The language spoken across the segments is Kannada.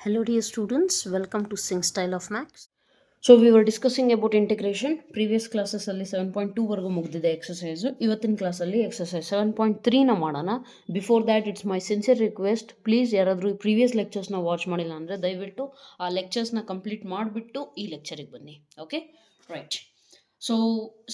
Hello dear students, welcome to Sing Style of Max. So we were discussing about integration. Previous classes ಅಲ್ಲಿ 7.2 ವರೆಗೂ ಮುಗಿದಿದೆ ಎಕ್ಸಸೈಸ್. ಇವತ್ತಿನ ಕ್ಲಾಸಲ್ಲಿ ಎಕ್ಸಸೈಸ್ 7.3 ನ ಮಾಡೋಣ. Before that it's my sincere request, please ಯಾರಾದರೂ ಪ್ರೀವಿಯಸ್ ಲೆಕ್ಚರ್ಸ್ನ ವಾಚ್ ಮಾಡಿಲ್ಲ ಅಂದರೆ ದಯವಿಟ್ಟು ಆ ಲೆಕ್ಚರ್ಸ್ನ ಕಂಪ್ಲೀಟ್ ಮಾಡಿಬಿಟ್ಟು ಈ ಲೆಕ್ಚರಿಗೆ ಬನ್ನಿ. Okay right. ಸೊ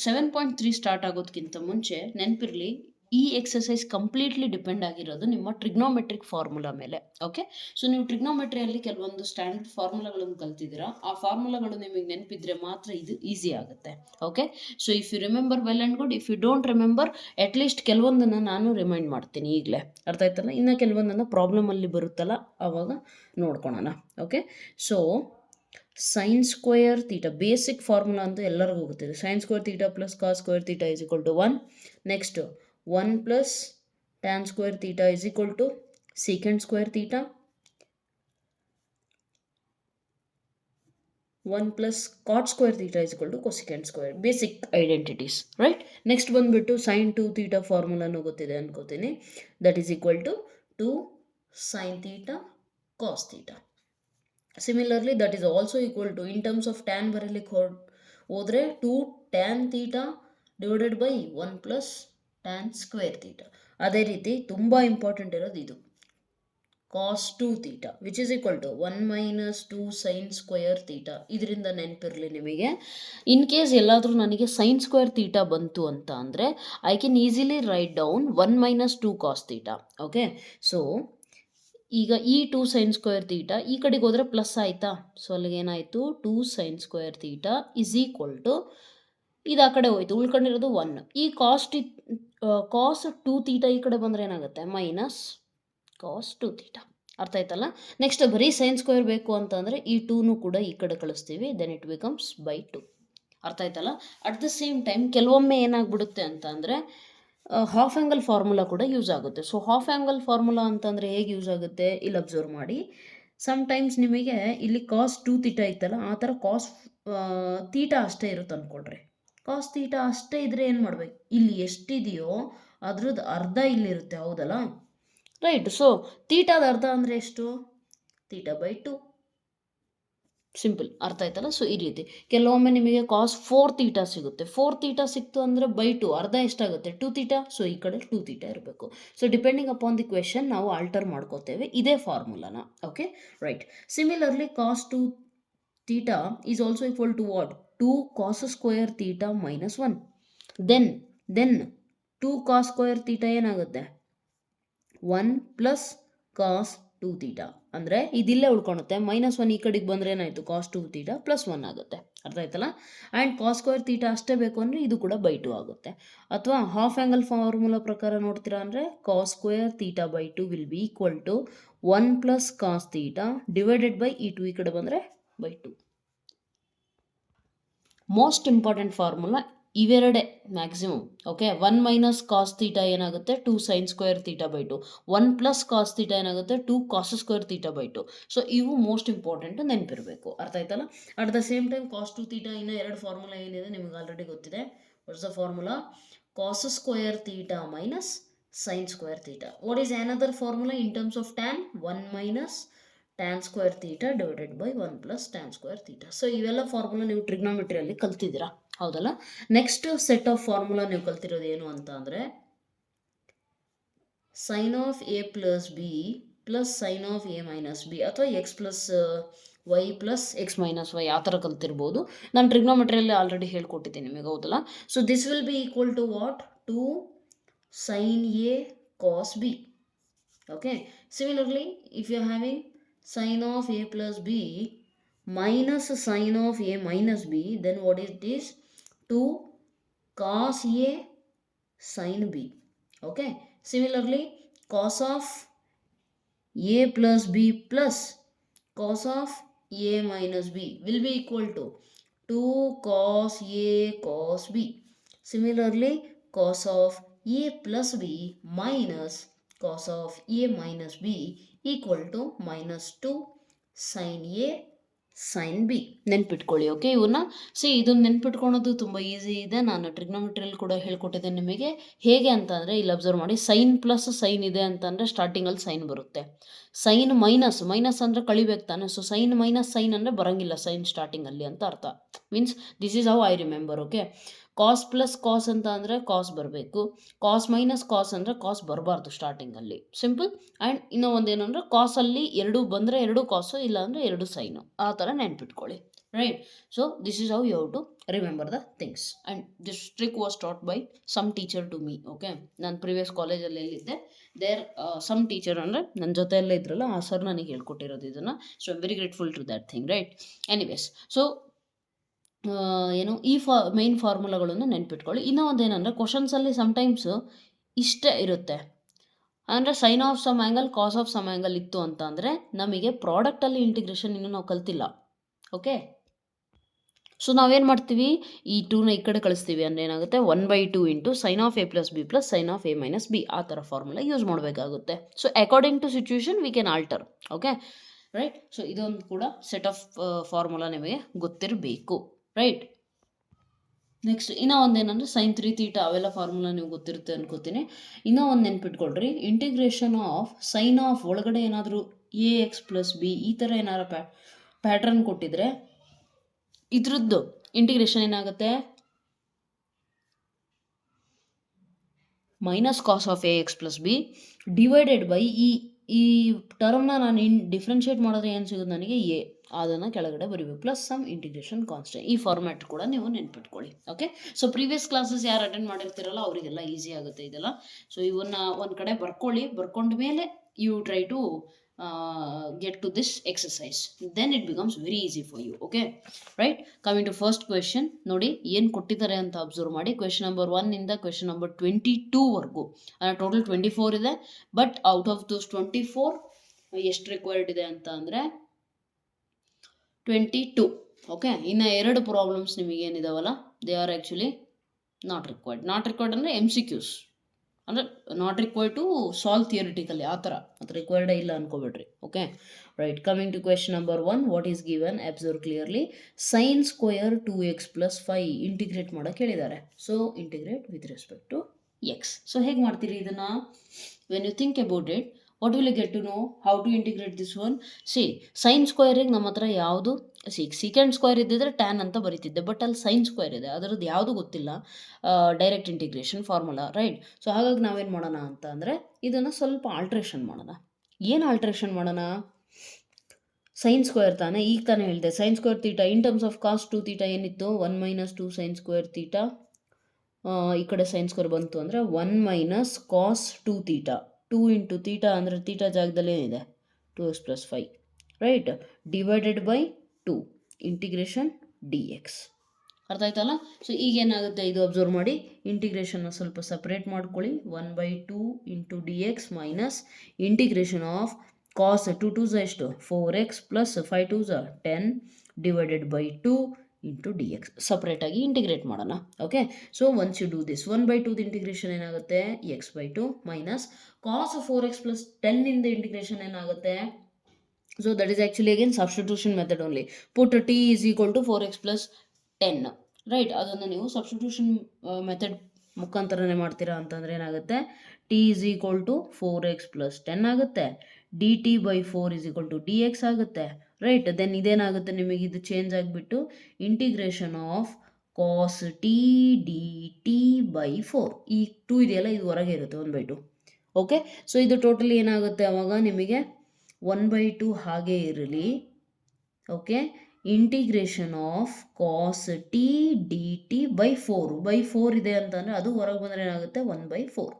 7.3 ಸ್ಟಾರ್ಟ್ ಆಗೋದಕ್ಕಿಂತ ಮುಂಚೆ ನೆನಪಿರಲಿ, ಈ ಎಕ್ಸಸೈಸ್ ಕಂಪ್ಲೀಟ್ಲಿ ಡಿಪೆಂಡ್ ಆಗಿರೋದು ನಿಮ್ಮ ಟ್ರಿಗ್ನೋಮೆಟ್ರಿಕ್ ಫಾರ್ಮುಲಾ ಮೇಲೆ. ಓಕೆ, ಸೊ ನೀವು ಟ್ರಿಗ್ನೋಮೆಟ್ರಿಯಲ್ಲಿ ಕೆಲವೊಂದು ಸ್ಟ್ಯಾಂಡರ್ಡ್ ಫಾರ್ಮುಲಾಗಳನ್ನು ಕಲ್ತಿದ್ದೀರಾ. ಆ ಫಾರ್ಮುಲಾಗಳು ನಿಮಗೆ ನೆನಪಿದ್ರೆ ಮಾತ್ರ ಇದು ಈಸಿ ಆಗುತ್ತೆ. Okay, so if you remember well and good, if you don't remember at least ಕೆಲವೊಂದನ್ನು ನಾನು ರಿಮೈಂಡ್ ಮಾಡ್ತೀನಿ ಈಗಲೇ. ಅರ್ಥ ಆಯ್ತಲ್ಲ? ಇನ್ನು ಕೆಲವೊಂದನ್ನು ಪ್ರಾಬ್ಲಮಲ್ಲಿ ಬರುತ್ತಲ್ಲ ಆವಾಗ ನೋಡ್ಕೊಳೋಣ. Okay, so sine square theta basic formula ಅಂತೂ ಎಲ್ಲರಿಗೂ ಗೊತ್ತಿದೆ. Sine square theta plus cos square theta is equal to 1. Next 1 plus tan square theta is equal to secant square theta. 1 plus cot square theta is equal to cosecant square. Basic identities, right. Next ಬಂದುಬಿಟ್ಟು ಸೈನ್ 2 ತೀಟಾ ಫಾರ್ಮುಲಾನು ಗೊತ್ತಿದೆ ಅನ್ಕೋತೀನಿ. That is equal to 2 sine theta cos theta. Similarly that is also equal to, in terms of tan ಬರೀಲಿಕ್ಕೆ ಹೋದರೆ 2 tan theta divided by 1 plus tan square theta. ಅದೇ ರೀತಿ ತುಂಬ ಇಂಪಾರ್ಟೆಂಟ್ ಇರೋದು ಇದು cos 2 theta which is equal to 1 minus 2 sine square theta. ಇದರಿಂದ ನೆನಪಿರಲಿ ನಿಮಗೆ, ಇನ್ ಕೇಸ್ ಎಲ್ಲಾದರೂ ನನಗೆ ಸೈನ್ ಸ್ಕ್ವೇರ್ ತೀಟಾ ಬಂತು ಅಂತ ಅಂದರೆ I can easily write down 1 minus 2 cos theta. Okay, so ಈಗ ಈ 2 ಸೈನ್ ಸ್ಕ್ವೇರ್ ತೀಟಾ ಈ ಕಡೆಗೆ ಹೋದರೆ ಪ್ಲಸ್ ಆಯಿತಾ. ಸೊ ಅಲ್ಲಿಗೆ ಏನಾಯಿತು, 2 sine square theta is equal to, ಇದು ಆ ಕಡೆ ಹೋಯಿತು, ಉಳ್ಕೊಂಡಿರೋದು 1. ಈ ಕಾಸ್ 2 ತೀಟಾ ಈ ಕಡೆ ಬಂದರೆ ಏನಾಗುತ್ತೆ, ಮೈನಸ್ ಕಾಸ್ 2 ತೀಟಾ. ಅರ್ಥ ಆಯ್ತಲ್ಲ? ನೆಕ್ಸ್ಟ್ ಬರೀ ಸೈನ್ ಸ್ಕ್ವೇರ್ ಬೇಕು ಅಂತಂದರೆ ಈ 2ನೂ ಕೂಡ ಈ ಕಡೆ ಕಳಿಸ್ತೀವಿ, ದೆನ್ ಇಟ್ ಬಿಕಮ್ಸ್ ಬೈ 2. ಅರ್ಥ ಆಯ್ತಲ್ಲ? ಅಟ್ ದ ಸೇಮ್ ಟೈಮ್ ಕೆಲವೊಮ್ಮೆ ಏನಾಗ್ಬಿಡುತ್ತೆ ಅಂತ ಅಂದರೆ ಹಾಫ್ ಆ್ಯಂಗಲ್ ಫಾರ್ಮುಲಾ ಕೂಡ ಯೂಸ್ ಆಗುತ್ತೆ. ಸೊ ಹಾಫ್ ಆ್ಯಂಗಲ್ ಫಾರ್ಮುಲಾ ಅಂತಂದರೆ ಹೇಗೆ ಯೂಸ್ ಆಗುತ್ತೆ, ಇಲ್ಲಿ ಅಬ್ಸರ್ವ್ ಮಾಡಿ. ಸಮ್ಟೈಮ್ಸ್ ನಿಮಗೆ ಇಲ್ಲಿ ಕಾಸ್ 2 ತೀಟಾ ಇತ್ತಲ್ಲ, ಆ ಥರ ಕಾಸ್ ತೀಟಾ ಅಷ್ಟೇ ಇರುತ್ತೆ ಅಂದ್ಕೊಳ್ರಿ. ಕಾಸ್ ತೀಟಾ ಅಷ್ಟೇ ಇದ್ದರೆ ಏನು ಮಾಡಬೇಕು, ಇಲ್ಲಿ ಎಷ್ಟಿದೆಯೋ ಅದ್ರದ್ದು ಅರ್ಧ ಇಲ್ಲಿರುತ್ತೆ, ಹೌದಲ್ಲ? ರೈಟ್. ಸೊ ತೀಟಾದ ಅರ್ಧ ಅಂದರೆ ಎಷ್ಟು, ತೀಟಾ ಬೈ 2. ಸಿಂಪಲ್. ಅರ್ಥ ಆಯ್ತಲ್ಲ? ಸೊ ಈ ರೀತಿ ಕೆಲವೊಮ್ಮೆ ನಿಮಗೆ ಕಾಸ್ 4 ತೀಟಾ ಸಿಗುತ್ತೆ. 4 ತೀಟಾ ಸಿಕ್ತು ಅಂದರೆ ಬೈ 2, ಅರ್ಧ ಎಷ್ಟಾಗುತ್ತೆ, 2 ತೀಟಾ. ಸೊ ಈ ಕಡೆ 2 ತೀಟಾ ಇರಬೇಕು. So depending upon the question ನಾವು ಆಲ್ಟರ್ ಮಾಡ್ಕೋತೇವೆ ಇದೇ ಫಾರ್ಮುಲಾನ. Okay right. Similarly cos 2 theta is also equal to what, 2 cos square theta minus 1. Then 2 cos square theta ಏನಾಗುತ್ತೆ, 1 ಪ್ಲಸ್ ಕಾಸ್ 2 ತೀಟಾ. ಅಂದರೆ ಇದಿಲ್ಲೇ ಉಳ್ಕೊಳುತ್ತೆ, -1 ಈ ಕಡೆಗೆ ಬಂದರೆ ಏನಾಯಿತು, ಕಾಸ್ 2 ತೀಟಾ ಪ್ಲಸ್ 1 ಆಗುತ್ತೆ. ಅರ್ಥ ಆಯ್ತಲ್ಲ? ಆ್ಯಂಡ್ ಕಾಸ್ ಸ್ಕ್ವೇರ್ ತೀಟಾ ಅಷ್ಟೇ ಬೇಕು ಅಂದರೆ ಇದು ಕೂಡ ಬೈ 2 ಆಗುತ್ತೆ. ಅಥವಾ ಹಾಫ್ ಆ್ಯಂಗಲ್ ಫಾರ್ಮುಲಾ ಪ್ರಕಾರ ನೋಡ್ತೀರಾ ಅಂದರೆ cos square theta by 2 will be equal to 1 plus cos theta divided by ಈ 2 ಈ ಕಡೆ ಬಂದರೆ ಬೈ 2. ಮೋಸ್ಟ್ ಇಂಪಾರ್ಟೆಂಟ್ ಫಾರ್ಮುಲಾ ಇವೆರಡೇ maximum. Okay, 1 minus cos theta ಏನಾಗುತ್ತೆ, 2 sine square theta by 2. 1 plus cos theta ಏನಾಗುತ್ತೆ, 2 cos square theta by 2. So ಇವು ಮೋಸ್ಟ್ ಇಂಪಾರ್ಟೆಂಟ್, ನೆನಪಿರಬೇಕು. ಅರ್ಥ ಆಯ್ತಲ್ಲ? At the same time cos 2 theta ಇನ್ನೂ 2 ಫಾರ್ಮುಲಾ ಏನಿದೆ ನಿಮಗೆ ಆಲ್ರೆಡಿ ಗೊತ್ತಿದೆ. What's the formula, cos square theta minus sine square theta. What is another formula in terms of tan, 1 minus tan square theta divided by 1 plus tan square theta. So ಇವೆಲ್ಲ ಫಾರ್ಮುಲಾ ನೀವು ಟ್ರಿಗ್ನೋಮೆಟ್ರಿಯಲ್ಲಿ ಕಲ್ತಿದ್ದೀರಾ, ಹೌದಲ್ಲ? ನೆಕ್ಸ್ಟ್ ಸೆಟ್ ಆಫ್ ಫಾರ್ಮುಲಾ ನೀವು ಕಲ್ತಿರೋದು ಏನು ಅಂತ ಅಂದರೆ sine of A plus B plus sine of A minus b, ಅಥವಾ x plus y plus x minus y, ಆ ಥರ ಕಲ್ತಿರ್ಬೋದು. ನಾನು ಟ್ರಿಗ್ನೋಮೆಟ್ರಿಯಲ್ಲಿ ಆಲ್ರೆಡಿ ಹೇಳ್ಕೊಟ್ಟಿದ್ದೀನಿ ನಿಮಗೆ, ಹೌದಲ್ಲ? So this will be equal to what, 2 sine a cos b. Okay, similarly if you are having sin of a plus b minus sin of a minus b, then what is this, 2 cos a sin b. Okay, similarly cos of a plus b plus cos of a minus b will be equal to 2 cos a cos b. Similarly cos of a plus b minus cos of a minus b equal to minus 2 sin a sine B ನೆನ್ಪಿಟ್ಕೊಳ್ಳಿ. ಓಕೆ, ಇವನ್ನ ಇದನ್ನು ನೆನ್ಪಿಟ್ಕೊಳೋದು ತುಂಬ ಈಸಿ ಇದೆ. ನಾನು ಟ್ರಿಗ್ನೋಮೆಟ್ರಿಯಲ್ಲಿ ಕೂಡ ಹೇಳ್ಕೊಟ್ಟಿದ್ದೇನೆ ನಿಮಗೆ. ಹೇಗೆ ಅಂತಂದರೆ ಇಲ್ಲಿ ಅಬ್ಸರ್ವ್ ಮಾಡಿ, ಸೈನ್ ಪ್ಲಸ್ ಸೈನ್ ಇದೆ ಅಂತಂದರೆ ಸ್ಟಾರ್ಟಿಂಗಲ್ಲಿ ಸೈನ್ ಬರುತ್ತೆ. ಸೈನ್ ಮೈನಸ್ ಅಂದರೆ ಕಳಿಬೇಕು ತಾನೆ. ಸೊ ಸೈನ್ ಮೈನಸ್ ಸೈನ್ ಅಂದರೆ ಬರೋಂಗಿಲ್ಲ ಸೈನ್ ಸ್ಟಾರ್ಟಿಂಗಲ್ಲಿ ಅಂತ ಅರ್ಥ. Means this is how I remember. Okay, cos plus cos ಅಂತ ಅಂದರೆ ಕಾಸ್ ಬರಬೇಕು, ಕಾಸ್ ಮೈನಸ್ ಕಾಸ್ ಅಂದರೆ ಕಾಸ್ ಬರಬಾರ್ದು ಸ್ಟಾರ್ಟಿಂಗಲ್ಲಿ. ಸಿಂಪಲ್. ಆ್ಯಂಡ್ ಇನ್ನೂ ಒಂದೇನಂದರೆ ಕಾಸಲ್ಲಿ ಎರಡು ಬಂದರೆ ಎರಡು ಕಾಸು, ಇಲ್ಲ ಅಂದರೆ ಎರಡು ಸೈನು, ಆ ಥರ ನೆನ್ಪಿಟ್ಕೊಳ್ಳಿ. Right. So this is how you have to remember the things. And this trick was taught by some teacher to me. Okay, ನಾನು ಪ್ರಿವಿಯಸ್ ಕಾಲೇಜಲ್ಲಿ ಎಲ್ಲಿದ್ದೆ ದೇರ್ ಸಮ್ ಟೀಚರ್ ಅಂದರೆ ನನ್ನ ಜೊತೆಯಲ್ಲೇ ಇದ್ರಲ್ಲ ಆ ಸರ್ ನನಗೆ ಹೇಳ್ಕೊಟ್ಟಿರೋದು ಇದನ್ನು. So I very grateful to that thing. Right. Anyways, so ಏನು ಈ ಮೈನ್ ಫಾರ್ಮುಲಾಗಳನ್ನು ನೆನ್ಪಿಟ್ಕೊಳ್ಳಿ. ಇನ್ನೂ ಒಂದೇನೆಂದರೆ ಕ್ವಶನ್ಸಲ್ಲಿ ಸಮ್ಟೈಮ್ಸು ಇಷ್ಟೇ ಇರುತ್ತೆ. ಅಂದರೆ sine of some angle, cos of some angle ಇತ್ತು ಅಂತ ಅಂದರೆ ನಮಗೆ ಪ್ರಾಡಕ್ಟಲ್ಲಿ ಇಂಟಿಗ್ರೇಷನ್ ಇನ್ನೂ ನಾವು ಕಲ್ತಿಲ್ಲ. ಓಕೆ, ಸೊ ನಾವೇನು ಮಾಡ್ತೀವಿ, ಈ 2ನ ಈ ಕಡೆ ಕಳಿಸ್ತೀವಿ ಅಂದರೆ ಏನಾಗುತ್ತೆ, 1/2 into sine of A plus B plus sine of A minus B, ಆ ಥರ ಫಾರ್ಮುಲಾ ಯೂಸ್ ಮಾಡಬೇಕಾಗುತ್ತೆ. So according to situation we can alter. Okay, right. So ಇದೊಂದು ಕೂಡ ಸೆಟ್ ಆಫ್ ಫಾರ್ಮುಲಾ ನಿಮಗೆ ಗೊತ್ತಿರಬೇಕು. ರೈಟ್. ನೆಕ್ಸ್ಟ್ ಇನ್ನೂ ಒಂದೇನಂದರೆ ಸೈನ್ 3 ಥೀಟಾ, ಅವೆಲ್ಲ ಫಾರ್ಮುಲಾ ನೀವು ಗೊತ್ತಿರುತ್ತೆ ಅನ್ಕೋತೀನಿ. ಇನ್ನೂ ಒಂದು ನೆನ್ಪಿಟ್ಕೊಳ್ರಿ, ಇಂಟಿಗ್ರೇಷನ್ ಆಫ್ ಸೈನ್ ಆಫ್ ಒಳಗಡೆ ಏನಾದರೂ ಎ ಎಕ್ಸ್ ಪ್ಲಸ್ ಬಿ ಈ ಥರ ಏನಾರು ಪ್ಯಾಟ್ರನ್ ಕೊಟ್ಟಿದ್ರೆ ಇದ್ರದ್ದು ಇಂಟಿಗ್ರೇಷನ್ ಏನಾಗುತ್ತೆ, minus cos of A X plus B divided by ಈ ಟರ್ಮ್ನ ನಾನು ಡಿಫ್ರೆನ್ಷಿಯೇಟ್ ಮಾಡಿದ್ರೆ ಏನು ಸಿಗೋದು ನನಗೆ ಎ, ಅದನ್ನು ಕೆಳಗಡೆ ಬರೀಬೇಕು, ಪ್ಲಸ್ ಸಮ್ ಇಂಟಿಗ್ರೇಷನ್ ಕಾನ್ಸ್ಟೆಂಟ್. ಈ ಫಾರ್ಮ್ಯಾಟ್ ಕೂಡ ನೀವು ನೆನ್ಪಿಟ್ಕೊಳ್ಳಿ. ಓಕೆ, ಸೊ ಪ್ರೀವಿಯಸ್ ಕ್ಲಾಸಸ್ ಯಾರು ಅಟೆಂಡ್ ಮಾಡಿರ್ತೀರಲ್ಲ ಅವರಿಗೆಲ್ಲ ಈಸಿ ಆಗುತ್ತೆ ಇದೆಲ್ಲ. ಸೊ ಇವನ್ನ ಒಂದು ಕಡೆ ಬರ್ಕೊಳ್ಳಿ, ಬರ್ಕೊಂಡ ಮೇಲೆ you try to get to this exercise, then it becomes very easy for you. Okay, right. Coming to first question, ನೋಡಿ ಏನು ಕೊಟ್ಟಿದ್ದಾರೆ ಅಂತ ಅಬ್ಸರ್ವ್ ಮಾಡಿ. ಕ್ವೆಶ್ಚನ್ ನಂಬರ್ 1 ಇಂದ ಕ್ವೆಶ್ಚನ್ ನಂಬರ್ 22 ವರೆಗೂ ಟೋಟಲ್ 24 ಇದೆ. ಬಟ್ ಔಟ್ ಆಫ್ ದೋಸ್ 24 ಎಷ್ಟು ರಿಕ್ವೈರ್ಡ್ ಇದೆ ಅಂತ ಅಂದರೆ 22. ಓಕೆ, ಇನ್ನು 2 ಪ್ರಾಬ್ಲಮ್ಸ್ ನಿಮಗೇನಿದಾವಲ್ಲ they are actually not required ಅಂದರೆ MCQs, ಅಂದರೆ not required to solve theoretically, ಆ ಥರ ಅದು ರಿಕ್ವೈರ್ಡೇ ಇಲ್ಲ ಅನ್ಕೋಬೇಡ್ರಿ. Okay, right. Coming to question number 1, what is given, observe clearly. Sine square 2x plus 5 integrate ಮಾಡೋಕೆ ಹೇಳಿದ್ದಾರೆ. So integrate with respect to x. So ಹೇಗೆ ಮಾಡ್ತೀರಿ ಇದನ್ನು, when you think about it, what will you get to know how to integrate this one. Sign ಸ್ಕ್ವೇರಿಗೆ ನಮ್ಮ ಹತ್ರ ಯಾವುದು, ಸೀಕೆಂಡ್ ಸ್ಕ್ವೇರ್ ಇದ್ದಿದ್ರೆ ಟ್ಯಾನ್ ಅಂತ ಬರೀತಿದ್ದೆ, ಬಟ್ ಅಲ್ಲಿ ಸೈನ್ ಸ್ಕ್ವೇರ್ ಇದೆ, ಅದರದ್ದು ಯಾವುದು ಗೊತ್ತಿಲ್ಲ, direct integration formula. Right. So ಹಾಗಾಗಿ ನಾವೇನು ಮಾಡೋಣ ಅಂತ ಅಂದರೆ ಇದನ್ನು ಸ್ವಲ್ಪ ಆಲ್ಟ್ರೇಷನ್ ಮಾಡೋಣ. ಏನು ಆಲ್ಟ್ರೇಷನ್ ಮಾಡೋಣ, ಸೈನ್ ಸ್ಕ್ವೇರ್ ತಾನೇ, ಈಗ ತಾನೇ ಹೇಳಿದೆ sine square theta in terms of cos 2 theta ಏನಿತ್ತು, 1 - 2 ಸೈನ್ ಸ್ಕ್ವೇರ್ ತೀಟಾ, ಈ ಕಡೆ ಸೈನ್ ಸ್ಕ್ವೇರ್ ಬಂತು ಅಂದರೆ 1 - ಕಾಸ್ 2 ಥೀಟಾ, 2 ಇಂಟು ತೀಟಾ ಅಂದರೆ ತೀಟಾ ಜಾಗದಲ್ಲಿ ಏನಿದೆ 2x plus 5, right, divided by 2 integration dx. ಅರ್ಥ ಆಯ್ತಲ್ಲ. ಸೊ ಈಗೇನಾಗುತ್ತೆ ಇದು ಅಬ್ಸರ್ವ್ ಮಾಡಿ, ಇಂಟಿಗ್ರೇಷನ್ನ ಸ್ವಲ್ಪ ಸಪ್ರೇಟ್ ಮಾಡ್ಕೊಳ್ಳಿ. 1/2 into dx minus integration of cos 2 2 ಎಷ್ಟು 4x ಪ್ಲಸ್ 5 2 10 ಡಿವೈಡೆಡ್ ಬೈ 2 ಇಂಟು dx. ಸಪ್ರೇಟಾಗಿ ಇಂಟಿಗ್ರೇಟ್ ಮಾಡೋಣ. Okay, so once you do this 1/2 integration ಏನಾಗುತ್ತೆ x/2 minus cos 4x plus 10 ಇಂದ ಇಂಟಿಗ್ರೇಷನ್ ಏನಾಗುತ್ತೆ. So that is actually again substitution method only. Put t is equal to 4x plus 10. Right, ಅದನ್ನು ನೀವು ಸಬ್ಸ್ಟಿಟ್ಯೂಷನ್ ಮೆಥಡ್ ಮುಖಾಂತರನೇ ಮಾಡ್ತೀರಾ ಅಂತಂದರೆ ಏನಾಗುತ್ತೆ, t is equal to 4x plus 10 ಆಗುತ್ತೆ, dt by 4 is equal to dx ಆಗುತ್ತೆ. ರೈಟ್, ದೆನ್ ಇದೇನಾಗುತ್ತೆ ನಿಮಗೆ, ಇದು ಚೇಂಜ್ ಆಗಿಬಿಟ್ಟು integration of cos t dt by 4, ಈ 2 ಇದೆಯಲ್ಲ ಇದು ಹೊರಗೆ ಇರುತ್ತೆ 1/2. ಓಕೆ, ಸೊ ಇದು ಟೋಟಲಿ ಏನಾಗುತ್ತೆ ಅವಾಗ ನಿಮಗೆ 1/2 ಹಾಗೆ ಇರಲಿ. Okay, integration of cos t d t by 4 ಇದೆ ಅಂತಂದರೆ ಅದು ಹೊರಗೆ ಬಂದರೆ ಏನಾಗುತ್ತೆ 1/4.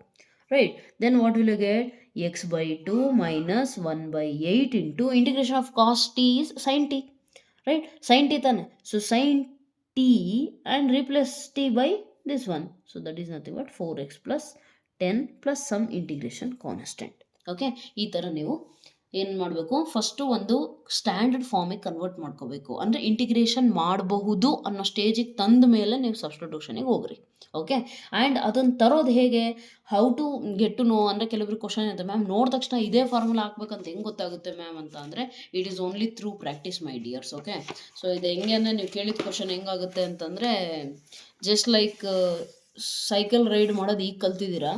Right, then what will you get, x/2 minus 1/8 into integration of cos t is sine t. Right, sine t ತಾನೆ. So sine t and replace t by this one. So that is nothing but 4x plus 10 plus some integration constant. Okay, ಈ ಥರ ನೀವು ಏನು ಮಾಡಬೇಕು, ಫಸ್ಟು ಒಂದು ಸ್ಟ್ಯಾಂಡರ್ಡ್ ಫಾರ್ಮಿಗೆ ಕನ್ವರ್ಟ್ ಮಾಡ್ಕೋಬೇಕು. ಅಂದರೆ ಇಂಟಿಗ್ರೇಷನ್ ಮಾಡಬಹುದು ಅನ್ನೋ ಸ್ಟೇಜಿಗೆ ತಂದ ಮೇಲೆ ನೀವು ಸಬ್ಸ್ಟಿಟ್ಯೂಷನಿಗೆ ಹೋಗ್ರಿ. ಓಕೆ, ಆ್ಯಂಡ್ ಅದನ್ನು ತರೋದು ಹೇಗೆ, how to get to know ಅಂದರೆ ಕೆಲವೊಬ್ರು ಕ್ವಶನ್ ಇದೆ, ಮ್ಯಾಮ್ ನೋಡಿದ ತಕ್ಷಣ ಇದೇ ಫಾರ್ಮುಲಾ ಹಾಕ್ಬೇಕಂತ ಹೆಂಗೆ ಗೊತ್ತಾಗುತ್ತೆ ಮ್ಯಾಮ್ ಅಂತ ಅಂದರೆ, it is only through practice my dears. Okay, so ಇದು ಹೆಂಗೆ ಅಂದರೆ, ನೀವು ಕೇಳಿದ ಕ್ವಶನ್ ಹೆಂಗಾಗುತ್ತೆ ಅಂತಂದರೆ, ಜಸ್ಟ್ ಲೈಕ್ ಸೈಕಲ್ ರೈಡ್ ಮಾಡೋದು ಈಗ ಕಲ್ತಿದ್ದೀರಾ,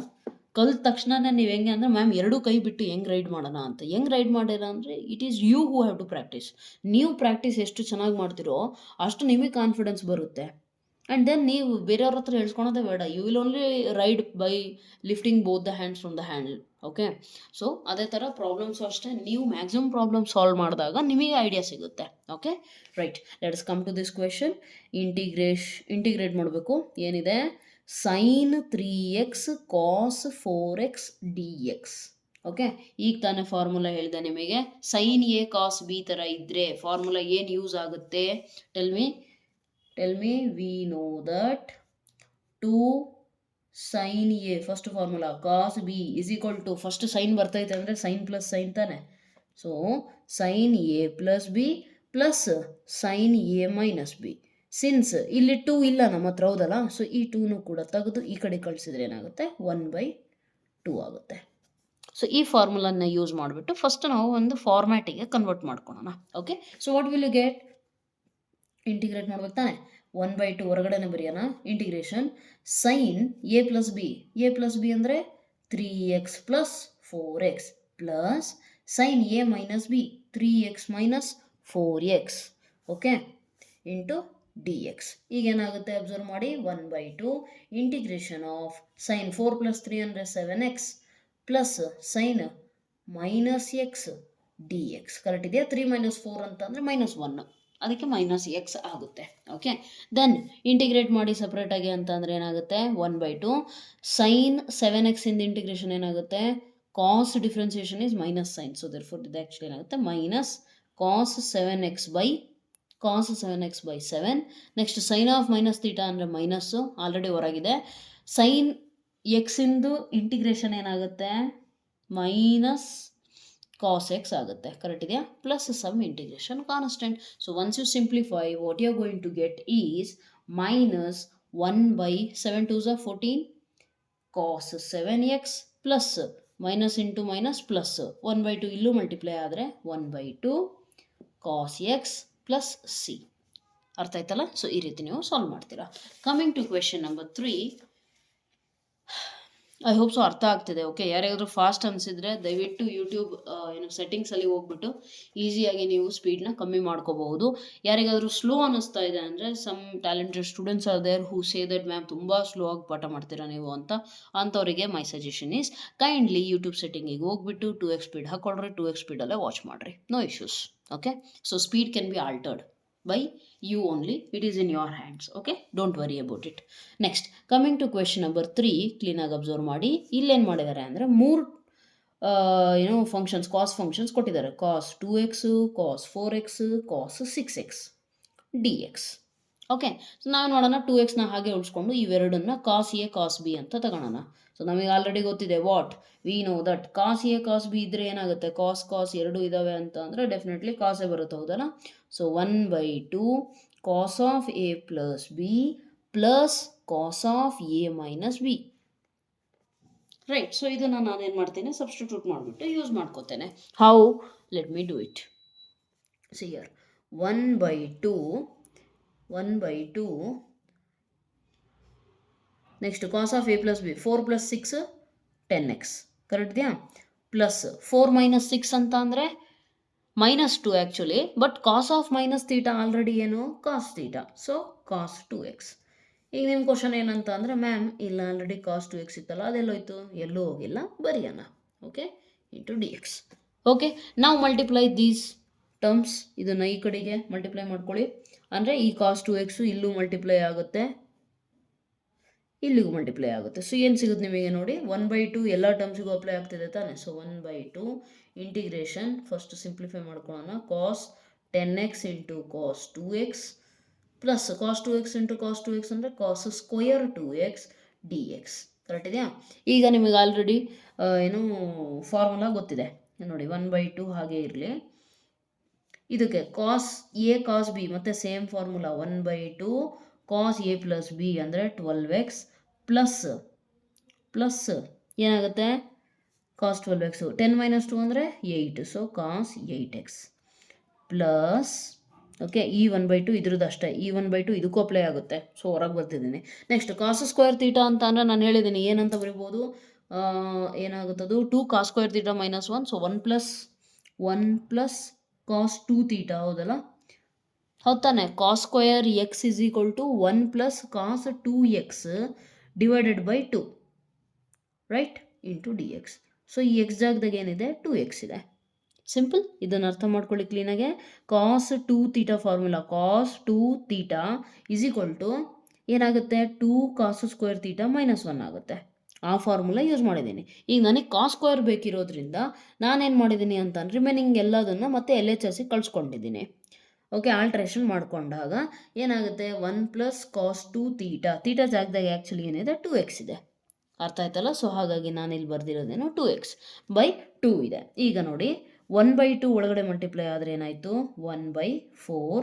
ಕಲ್ತ ತಕ್ಷಣನೇ ನೀವು ಹೆಂಗೆ ಅಂದರೆ, ಮ್ಯಾಮ್ ಎರಡೂ ಕೈ ಬಿಟ್ಟು ಹೆಂಗೆ ರೈಡ್ ಮಾಡೋಣ ಅಂತ. ಹೆಂಗೆ ರೈಡ್ ಮಾಡಿರ ಅಂದರೆ, it is you who have to practice. ನೀವು ಪ್ರಾಕ್ಟೀಸ್ ಎಷ್ಟು ಚೆನ್ನಾಗಿ ಮಾಡ್ತೀರೋ ಅಷ್ಟು ನಿಮಗೆ ಕಾನ್ಫಿಡೆನ್ಸ್ ಬರುತ್ತೆ. ಆ್ಯಂಡ್ ದೆನ್ ನೀವು ಬೇರೆಯವ್ರ ಹತ್ರ ಹೇಳ್ಸ್ಕೊಳೋದೇ ಬೇಡ, you will only ride by lifting both the hands from the handle. Okay, so ಅದೇ ಥರ ಪ್ರಾಬ್ಲಮ್ಸು ಅಷ್ಟೇ, ನೀವು ಮ್ಯಾಕ್ಸಿಮಮ್ ಪ್ರಾಬ್ಲಮ್ ಸಾಲ್ವ್ ಮಾಡಿದಾಗ ನಿಮಗೆ ಐಡಿಯಾ ಸಿಗುತ್ತೆ. Okay, right, let's come to this question. Integrate ಮಾಡಬೇಕು. ಏನಿದೆ, sin 3x cos 4x dx. Okay, ಈಗ ತಾನೇ ಫಾರ್ಮುಲಾ ಹೇಳಿದೆ ನಿಮಗೆ. sin a cos b ಥರ ಇದ್ದರೆ ಫಾರ್ಮುಲಾ ಏನು ಯೂಸ್ ಆಗುತ್ತೆ, tell me. We know that 2 sin a, first formula cos b is equal to, first sine ಬರ್ತೈತೆ ಅಂದರೆ ಸೈನ್ ಪ್ಲಸ್ ಸೈನ್ ತಾನೆ. So sin a plus B plus sin a minus B. Since ಇಲ್ಲಿ 2 ಇಲ್ಲ ನಮ್ಮ ಹತ್ರ, ಹೌದಲ್ಲ, ಸೊ ಈ 2 ಕೂಡ ತೆಗೆದು ಈ ಕಡೆ ಕಳಿಸಿದ್ರೆ ಏನಾಗುತ್ತೆ, 1/2 ಆಗುತ್ತೆ. ಸೊ ಈ ಫಾರ್ಮುಲಾನ ಯೂಸ್ ಮಾಡಿಬಿಟ್ಟು ಫಸ್ಟ್ ನಾವು ಒಂದು ಫಾರ್ಮ್ಯಾಟಿಗೆ ಕನ್ವರ್ಟ್ ಮಾಡ್ಕೊಳ್ಳೋಣ. Okay, so what will you get, integrate ಮಾಡ್ಬೇಕು ತಾನೆ, 1/2 ಹೊರಗಡೆನೆ ಬರೆಯೋಣ. Integration sine a plus B ಅಂದರೆ 3x plus 4x plus sine a minus b 3x minus 4x. Okay, into dx. ಈಗೇನಾಗುತ್ತೆ ಅಬ್ಸರ್ವ್ ಮಾಡಿ, 1/2 ಇಂಟಿಗ್ರೇಷನ್ ಆಫ್ ಸೈನ್ 4 ಪ್ಲಸ್ 3 ಅಂದರೆ 7x plus sine minus X dx. Correct ಇದೆಯಾ? 3 ಮೈನಸ್ 4 ಅಂತಂದರೆ -1, ಅದಕ್ಕೆ -x ಆಗುತ್ತೆ. ಓಕೆ, ದೆನ್ ಇಂಟಿಗ್ರೇಟ್ ಮಾಡಿ ಸಪ್ರೇಟಾಗಿ ಅಂತಂದರೆ ಏನಾಗುತ್ತೆ, 1/2 ಸೈನ್ 7x ಇಂದ ಇಂಟಿಗ್ರೇಷನ್ ಏನಾಗುತ್ತೆ, cos differentiation is minus sine, so therefore ಇದು ಆ್ಯಕ್ಚುಲಿ ಏನಾಗುತ್ತೆ minus cos 7x by 7. Next sine of minus theta ಅಂದರೆ ಮೈನಸ್ಸು, ಆಲ್ರೆಡಿ ಹೊರಗಿದೆ. ಸೈನ್ ಎಕ್ಸ್ ಇಂದು ಇಂಟಿಗ್ರೇಷನ್ ಏನಾಗುತ್ತೆ, ಮೈನಸ್ ಕಾಸ್ ಎಕ್ಸ್ ಆಗುತ್ತೆ. ಕರೆಕ್ಟ್ ಇದೆಯಾ? Plus some integration constant. So once you simplify, what you are going to get is minus 1/7 2s are 14 cos 7x plus minus into minus plus 1/2 ಇಲ್ಲೂ ಮಲ್ಟಿಪ್ಲೈ ಆದರೆ 1/2 ಕಾಸ್ ಎಕ್ಸ್ ಪ್ಲಸ್ ಸಿ. ಅರ್ಥ ಆಯ್ತಲ್ಲ? ಸೊ ಈ ರೀತಿ ನೀವು ಸಾಲ್ವ್ ಮಾಡ್ತೀರಾ. Coming to question number 3. I hope so ಅರ್ಥ ಆಗ್ತಿದೆ. ಓಕೆ, ಯಾರಿಗಾದ್ರೂ ಫಾಸ್ಟ್ ಅನಿಸಿದ್ರೆ ದಯವಿಟ್ಟು ಯೂಟ್ಯೂಬ್ ಸೆಟ್ಟಿಂಗ್ಸಲ್ಲಿ ಹೋಗ್ಬಿಟ್ಟು ಈಸಿಯಾಗಿ ನೀವು ಸ್ಪೀಡ್ನ ಕಮ್ಮಿ ಮಾಡ್ಕೋಬಹುದು. ಯಾರಿಗಾದ್ರೂ ಸ್ಲೋ ಅನ್ನಿಸ್ತಾ ಇದೆ ಅಂದರೆ, some talented students are there who say that ma'am ತುಂಬ ಸ್ಲೋ ಆಗಿ ಪಾಠ ಮಾಡ್ತೀರಾ ನೀವು ಅಂತ. ಅಂಥವರಿಗೆ my suggestion is kindly YouTube ಸೆಟ್ಟಿಂಗಿಗೆ ಹೋಗ್ಬಿಟ್ಟು 2x ಸ್ಪೀಡ್ ಹಾಕ್ಕೊಳ್ರಿ, 2x ಸ್ಪೀಡಲ್ಲೇ ವಾಚ್ ಮಾಡಿರಿ, no issues. Okay, so speed can be altered by you only, it is in your hands. Okay, don't worry about it. Next, coming to question number 3, clean ಆಗಿ ಅಬ್ಸರ್ವ್ ಮಾಡಿ. ಇಲ್ಲೇನು ಮಾಡಿದ್ದಾರೆ ಅಂದರೆ 3 ಫಂಕ್ಷನ್ಸ್, ಕಾಸ್ ಫಂಕ್ಷನ್ಸ್ ಕೊಟ್ಟಿದ್ದಾರೆ. ಕಾಸ್ 2x, ಕಾಸ್ 4x, ಕಾಸ್ 6x dx. ಓಕೆ, ಸೊ ನಾವು ನೋಡೋಣ 2xನ ಹಾಗೆ ಉಳಿಸ್ಕೊಂಡು ಇವೆರಡನ್ನ ಕಾಸ್ ಎ ಕಾಸ್ ಬಿ ಅಂತ ತಗೊಳ್ಳೋಣ. ಸೊ ನಮಗೆ ಆಲ್ರೆಡಿ ಗೊತ್ತಿದೆ, what we know that cos A cos B ಇದ್ರೆ ಏನಾಗುತ್ತೆ, ಕಾಸ್ ಎರಡು ಇದಾವೆ ಅಂತ ಅಂದರೆ ಡೆಫಿನೆಟ್ಲಿ ಕಾಸೇ ಬರುತ್ತೆ, ಹೌದಲ್ಲ. So 1/2 cos of A plus B plus cos of A minus b. Right, so ಇದನ್ನು ನಾನೇನು ಮಾಡ್ತೇನೆ, ಸಬ್ಸ್ಟಿಟ್ಯೂಟ್ ಮಾಡಿಬಿಟ್ಟು ಯೂಸ್ ಮಾಡ್ಕೋತೇನೆ. How, let me do it. See here, 1/2 next cos of A plus b 4 plus 6 10x. Correct ಇದೆಯಾ? ಪ್ಲಸ್ 4 ಮೈನಸ್ 6 ಅಂತ ಅಂದರೆ -2 actually, but cos of minus theta already ಏನು, cos theta, so cos 2x. ಈಗ ನಿಮ್ಮ ಕ್ವಶನ್ ಏನಂತ ಅಂದರೆ, ಮ್ಯಾಮ್ ಇಲ್ಲ ಆಲ್ರೆಡಿ ಕಾಸ್ 2x ಇತ್ತಲ್ಲ, ಅದೆಲ್ಲೋಯ್ತು, ಎಲ್ಲೂ ಹೋಗಿಲ್ಲ, ಬರೆಯೋಣ. Okay, into dx. ಓಕೆ, ನಾವು ಮಲ್ಟಿಪ್ಲೈ ದೀಸ್ ಟರ್ಮ್ಸ್, ಇದನ್ನು ಈ ಕಡೆಗೆ ಮಲ್ಟಿಪ್ಲೈ ಮಾಡ್ಕೊಳ್ಳಿ. ಅಂದರೆ ಈ ಕಾಸ್ 2x ಇಲ್ಲೂ ಮಲ್ಟಿಪ್ಲೈ ಆಗುತ್ತೆ, ಇಲ್ಲಿಗೂ ಮಲ್ಟಿಪ್ಲೈ ಆಗುತ್ತೆ. ಸೊ ಏನು ಸಿಗುತ್ತೆ ನಿಮಗೆ ನೋಡಿ, 1/2 ಎಲ್ಲ ಟರ್ಮ್ಸಿಗೂ ಅಪ್ಲೈ ಆಗ್ತಿದೆ ತಾನೆ. ಸೊ 1/2 ಇಂಟಿಗ್ರೇಷನ್, ಫಸ್ಟ್ ಸಿಂಪ್ಲಿಫೈ ಮಾಡ್ಕೊಳ್ಳೋಣ, cos 10x into cos 2x plus cos 2x into cos 2x ಅಂದರೆ ಕಾಸ್ ಸ್ಕ್ವಯರ್ 2x dx. ಕರೆಕ್ಟ್ ಇದೆಯಾ? ಈಗ ನಿಮಗೆ ಆಲ್ರೆಡಿ ಫಾರ್ಮುಲಾ ಗೊತ್ತಿದೆ. ನೋಡಿ 1/2 ಹಾಗೆ ಇರಲಿ. ಇದಕ್ಕೆ ಕಾಸ್ ಎ ಕಾಸ್ ಬಿ ಮತ್ತು same formula 1/2 cos A plus B ಅಂದರೆ 12x ಪ್ಲಸ್ ಏನಾಗುತ್ತೆ ಕಾಸ್ 12x 10 - 2 ಅಂದರೆ 8, so cos 8x plus okay ಈ 1/2 ಇದ್ರದ್ದು ಅಷ್ಟೇ, ಈ 1/2 ಇದಕ್ಕೂ ಅಪ್ಲೈ ಆಗುತ್ತೆ, ಸೊ ಹೊರಗೆ ಬರ್ತಿದ್ದೀನಿ. ನೆಕ್ಸ್ಟ್ ಕಾಸ್ ಸ್ಕ್ವೇರ್ ತೀಟಾ ಅಂತ ಅಂದರೆ ನಾನು ಹೇಳಿದ್ದೀನಿ ಏನಂತ ಬರಿಬೋದು, ಏನಾಗುತ್ತದು 2 cos square theta -1, so 1 + cos 2 theta, ಹೌದಲ್ಲ, ಹೌದು ತಾನೆ. Cos square X is equal to 1 + cos 2x divided by 2 right into D X. So ಈ ಎಕ್ಸ್ ಜಾಗದಾಗ ಏನಿದೆ 2x ಇದೆ. ಸಿಂಪಲ್. ಇದನ್ನು ಅರ್ಥ ಮಾಡ್ಕೊಳ್ಳಿ ಕ್ಲೀನಾಗೆ. Cos 2 theta formula, cos 2 theta is equal to ಏನಾಗುತ್ತೆ 2 ಕಾಸ್ ಸ್ಕ್ವೇರ್ ತೀಟಾ -1 ಆಗುತ್ತೆ. ಆ ಫಾರ್ಮುಲಾ ಯೂಸ್ ಮಾಡಿದ್ದೀನಿ. ಈಗ ನನಗೆ ಕಾಸ್ ಸ್ಕ್ವೇರ್ ಬೇಕಿರೋದ್ರಿಂದ ನಾನೇನು ಮಾಡಿದ್ದೀನಿ ಅಂತಂದ್ರೆ ರಿಮೈನಿಂಗ್ ಎಲ್ಲದನ್ನು ಮತ್ತೆ LHS ಕಳಿಸ್ಕೊಂಡಿದ್ದೀನಿ. ಓಕೆ, ಆಲ್ಟ್ರೇಷನ್ ಮಾಡ್ಕೊಂಡಾಗ ಏನಾಗುತ್ತೆ 1 + ಕಾಸ್ 2 ತೀಟಾ ಜಾಗದಾಗ ಆ್ಯಕ್ಚುಲಿ ಏನಿದೆ 2x ಇದೆ. ಅರ್ಥ ಆಯ್ತಲ್ಲ. ಸೊ ಹಾಗಾಗಿ ನಾನು ಇಲ್ಲಿ ಬರ್ದಿರೋದೇನು 2x/2 ಇದೆ. ಈಗ ನೋಡಿ 1/2 ಒಳಗಡೆ ಮಲ್ಟಿಪ್ಲೈ ಆದರೆ ಏನಾಯಿತು 1/4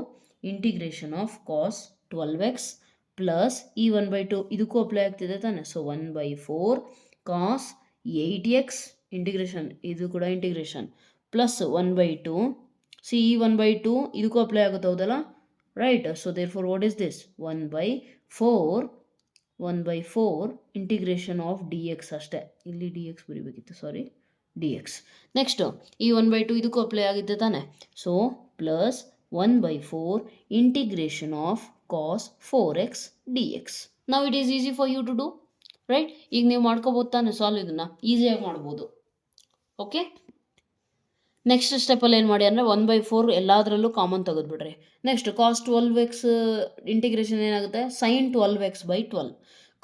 integration of cos 12x plus ಈ 1/2 ಇದಕ್ಕೂ ಅಪ್ಲೈ ಆಗ್ತಿದೆ ತಾನೆ, ಸೊ 1/4 ಕಾಸ್ 8x ಇಂಟಿಗ್ರೇಷನ್, ಇದು ಕೂಡ ಇಂಟಿಗ್ರೇಷನ್ ಪ್ಲಸ್ 1/2 ಸಿ ಈ 1/2 ಇದಕ್ಕೂ ಅಪ್ಲೈ ಆಗುತ್ತೆ, ಹೌದಲ್ಲ, right. So therefore what is this 1/4 integration of D X ಅಷ್ಟೇ, ಇಲ್ಲಿ ಡಿ ಎಕ್ಸ್ ಬರೀಬೇಕಿತ್ತು, ಸಾರಿ, ಡಿ ಎಕ್ಸ್. ನೆಕ್ಸ್ಟು ಈ 1/2 ಇದಕ್ಕೂ ಅಪ್ಲೈ ಆಗಿದೆ ತಾನೆ, so plus 1/4 integration of cos 4x dx. ನಾವು it is easy for you to do, right. ಈಗ ನೀವು ಮಾಡ್ಕೋಬೋದು ತಾನೆ, ಸಾಲ್ವ್ ಇದನ್ನು ಈಸಿಯಾಗಿ ಮಾಡ್ಬೋದು. ಓಕೆ, ನೆಕ್ಸ್ಟ್ ಸ್ಟೆಪ್ಪಲ್ಲಿ ಏನು ಮಾಡಿ ಅಂದರೆ 1/4 ಎಲ್ಲದರಲ್ಲೂ ಕಾಮನ್ ತೆಗೆದುಬಿಡ್ರಿ. ನೆಕ್ಸ್ಟ್ ಕಾಸ್ 12x ಇಂಟಿಗ್ರೇಷನ್ ಏನಾಗುತ್ತೆ ಸೈನ್ 12x/12,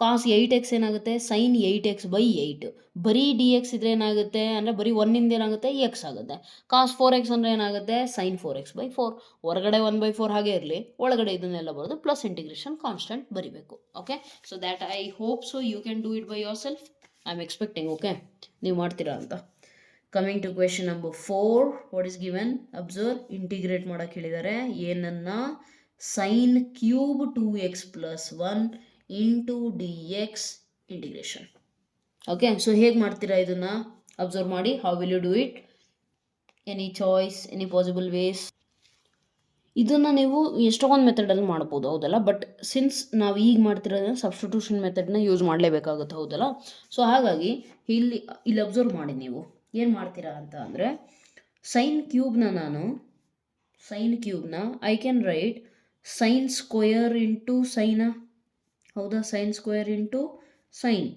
ಕಾಸ್ 8x ಏನಾಗುತ್ತೆ ಸೈನ್ 8x/8. ಬರೀ ಡಿ ಎಕ್ಸ್ ಇದ್ರೆ ಏನಾಗುತ್ತೆ ಅಂದರೆ ಬರೀ 1ಇಂದ ಏನಾಗುತ್ತೆ ಎಕ್ಸ್ ಆಗುತ್ತೆ. ಕಾಸ್ 4x ಅಂದರೆ ಏನಾಗುತ್ತೆ ಸೈನ್ 4x/4. ಹೊರಗಡೆ 1/4 ಹಾಗೆ ಇರಲಿ, ಒಳಗಡೆ ಇದನ್ನೆಲ್ಲ ಬರೋದು ಪ್ಲಸ್ ಇಂಟಿಗ್ರೇಷನ್ ಕಾನ್ಸ್ಟೆಂಟ್ ಬರಿಬೇಕು. Okay, so that I hope so you can do it by yourself. I am expecting. Okay, ನೀವು ಮಾಡ್ತೀರಾ ಅಂತ. Coming to question number 4, what is given, observe. Integrate ಮಾಡೋಕ್ಕೆ ಹೇಳಿದ್ದಾರೆ ಏನನ್ನ sine cube 2x + 1 into D X integration. Okay, so ಹೇಗೆ ಮಾಡ್ತೀರಾ ಇದನ್ನು ಅಬ್ಸರ್ವ್ ಮಾಡಿ. How will you do it, any choice, any possible ways. ಇದನ್ನು ನೀವು ಎಷ್ಟೊಂದು ಮೆಥಡಲ್ಲಿ ಮಾಡ್ಬೋದು, ಹೌದಲ್ಲ, ಬಟ್ ಸಿನ್ಸ್ ನಾವು ಈಗ ಮಾಡ್ತಿರೋದನ್ನ ಸಬ್ಸ್ಟಿಟ್ಯೂಷನ್ ಮೆಥಡ್ನ ಯೂಸ್ ಮಾಡಲೇಬೇಕಾಗುತ್ತೆ, ಹೌದಲ್ಲ. ಸೊ ಹಾಗಾಗಿ ಇಲ್ಲಿ ಅಬ್ಸರ್ವ್ ಮಾಡಿ ನೀವು ಏನು ಮಾಡ್ತೀರಾ ಅಂತ ಅಂದರೆ ಸೈನ್ ಕ್ಯೂಬ್ನ I can write sine square into ಸೈನ, ಹೌದಾ, sine square into sine,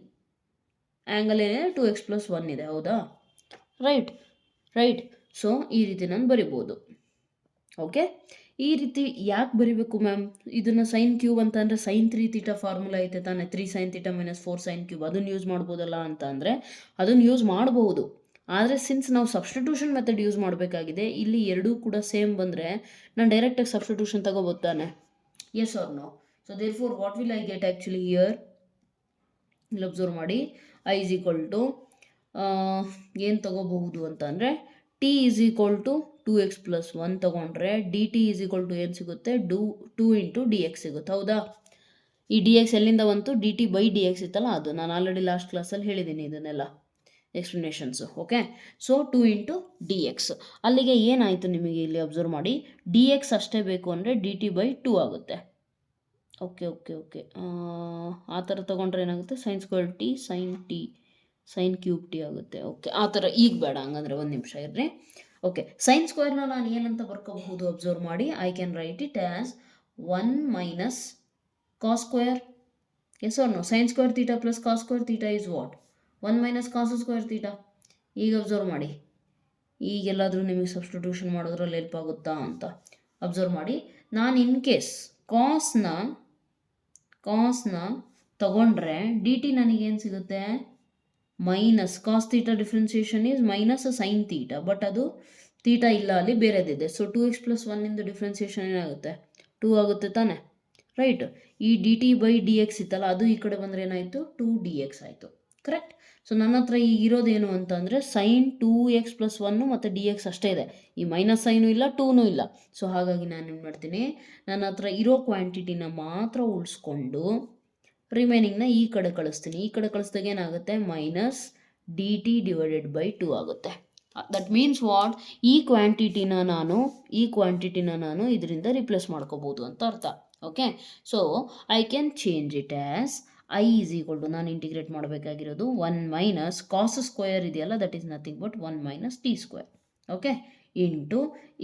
angle ಏನಿದೆ 2x + 1 ಇದೆ, ಹೌದಾ, ರೈಟ್. ಸೊ ಈ ರೀತಿ ನಾನು ಬರಿಬೋದು. ಓಕೆ, ಈ ರೀತಿ ಯಾಕೆ ಬರಿಬೇಕು ಮ್ಯಾಮ್ ಇದನ್ನು ಸೈನ್ ಕ್ಯೂಬ್ ಅಂತ ಅಂದರೆ ಸೈನ್ 3 ತೀಟಾ ಫಾರ್ಮುಲಾ ಐತೆ ತಾನೆ, 3 sin θ - 4 sin ಕ್ಯೂಬ್, ಅದನ್ನು ಯೂಸ್ ಮಾಡ್ಬೋದಲ್ಲ ಅಂತ ಅಂದರೆ ಅದನ್ನು ಯೂಸ್ ಮಾಡ್ಬೋದು. ಆದರೆ ಸಿನ್ಸ್ ನಾವು ಸಬ್ಸ್ಟಿಟ್ಯೂಷನ್ ಮೆಥಡ್ ಯೂಸ್ ಮಾಡಬೇಕಾಗಿದೆ, ಇಲ್ಲಿ ಎರಡೂ ಕೂಡ ಸೇಮ್ ಬಂದರೆ ನಾನು ಡೈರೆಕ್ಟಾಗಿ ಸಬ್ಸ್ಟಿಟ್ಯೂಷನ್ ತಗೋಬೋದು ತಾನೆ, yes or no. So therefore what will I get actually here, ಇಲ್ಲಿ ಅಬ್ಸರ್ವ್ ಮಾಡಿ. ಐ ಈಸ್ ಈಕ್ವಲ್ ಟು ಏನು ತಗೋಬಹುದು ಅಂತ ಅಂದರೆ T is equal to 2x + 1 ತೊಗೊಂಡ್ರೆ D T is equal to ಏನು ಸಿಗುತ್ತೆ 2 ಇಂಟು ಡಿ ಎಕ್ಸ್ ಸಿಗುತ್ತೆ, ಹೌದಾ. ಈ ಡಿ ಎಕ್ಸ್ ಎಲ್ಲಿಂದ ಬಂತು dt/dx ಇತ್ತಲ್ಲ, ಅದು ನಾನು ಆಲ್ರೆಡಿ ಲಾಸ್ಟ್ ಕ್ಲಾಸಲ್ಲಿ ಹೇಳಿದ್ದೀನಿ ಇದನ್ನೆಲ್ಲ explanations. Okay, so 2 into D x. ಅಲ್ಲಿಗೆ ಏನಾಯಿತು ನಿಮಗೆ ಇಲ್ಲಿ ಅಬ್ಸರ್ವ್ ಮಾಡಿ, ಡಿ ಎಕ್ಸ್ ಅಷ್ಟೇ ಬೇಕು ಅಂದರೆ dt/2 ಆಗುತ್ತೆ. ಓಕೆ ಆ ಥರ ತೊಗೊಂಡ್ರೆ ಏನಾಗುತ್ತೆ sine square T sine cube T ಆಗುತ್ತೆ. ಓಕೆ, ಆ ಥರ ಈಗ ಬೇಡ, ಹಂಗಂದರೆ ಒಂದು ನಿಮಿಷ ಇರ್ರಿ. ಓಕೆ, ಸೈನ್ ಸ್ಕ್ವೇರ್ನ ನಾನು ಏನಂತ ಬರ್ಕೋಬಹುದು ಅಬ್ಸರ್ವ್ ಮಾಡಿ. I can write it as 1 - cos square, yes or no. Sine square theta plus cos square theta is what 1 - cos square theta. ಈಗ ಅಬ್ಸರ್ವ್ ಮಾಡಿ, ಈಗೆಲ್ಲಾದರೂ ನಿಮಗೆ ಸಬ್ಸ್ಟಿಟ್ಯೂಷನ್ ಮಾಡೋದ್ರಲ್ಲಿ ಹೆಲ್ಪ್ ಆಗುತ್ತಾ ಅಂತ ಅಬ್ಸರ್ವ್ ಮಾಡಿ. ನಾನು ಇನ್ ಕೇಸ್ ಕಾಸ್ನ ತಗೊಂಡ್ರೆ ಡಿ ಟಿ ನನಗೇನು ಸಿಗುತ್ತೆ minus cos theta differentiation is minus sine theta, but ಅದು ತೀಟಾ ಇಲ್ಲ, ಅಲ್ಲಿ ಬೇರೆದಿದೆ. ಸೊ 2x + 1 ಡಿಫ್ರೆನ್ಸಿಯೇಷನ್ ಏನಾಗುತ್ತೆ 2 ಆಗುತ್ತೆ ತಾನೆ, ರೈಟ್. ಈ dt/dx ಇತ್ತಲ್ಲ, ಅದು ಈ ಕಡೆ ಬಂದರೆ ಏನಾಯಿತು 2dx ಆಯಿತು. ಕರೆಕ್ಟ್. ಸೊ ನನ್ನ ಹತ್ರ ಈಗ ಇರೋದೇನು ಅಂತ ಅಂದರೆ ಸೈನ್ 2x+1 ಮತ್ತು ಡಿ ಎಕ್ಸ್ ಅಷ್ಟೇ ಇದೆ, ಈ ಮೈನಸ್ ಸೈನು ಇಲ್ಲ ಟೂನೂ ಇಲ್ಲ. ಸೊ ಹಾಗಾಗಿ ನಾನು ಏನು ಮಾಡ್ತೀನಿ, ನನ್ನ ಹತ್ರ ಇರೋ ಕ್ವಾಂಟಿಟಿನ ಮಾತ್ರ ಉಳಿಸ್ಕೊಂಡು ರಿಮೈನಿಂಗ್ನ ಈ ಕಡೆ ಕಳಿಸ್ತೀನಿ. ಈ ಕಡೆ ಕಳಿಸ್ದಾಗ ಏನಾಗುತ್ತೆ, minus d T divided by 2 ಆಗುತ್ತೆ. ದಟ್ ಮೀನ್ಸ್ ವಾಟ್, ಈ ಕ್ವಾಂಟಿಟಿನ ನಾನು ಇದರಿಂದ ರಿಪ್ಲೇಸ್ ಮಾಡ್ಕೋಬೋದು ಅಂತ ಅರ್ಥ. Okay, so I can change it as I is equal to, ನಾನು ಇಂಟಿಗ್ರೇಟ್ ಮಾಡಬೇಕಾಗಿರೋದು 1 ಮೈನಸ್ ಕಾಸ್ ಸ್ಕ್ವೇರ್ ಇದೆಯಲ್ಲ, that is nothing but 1 minus t square. Okay, into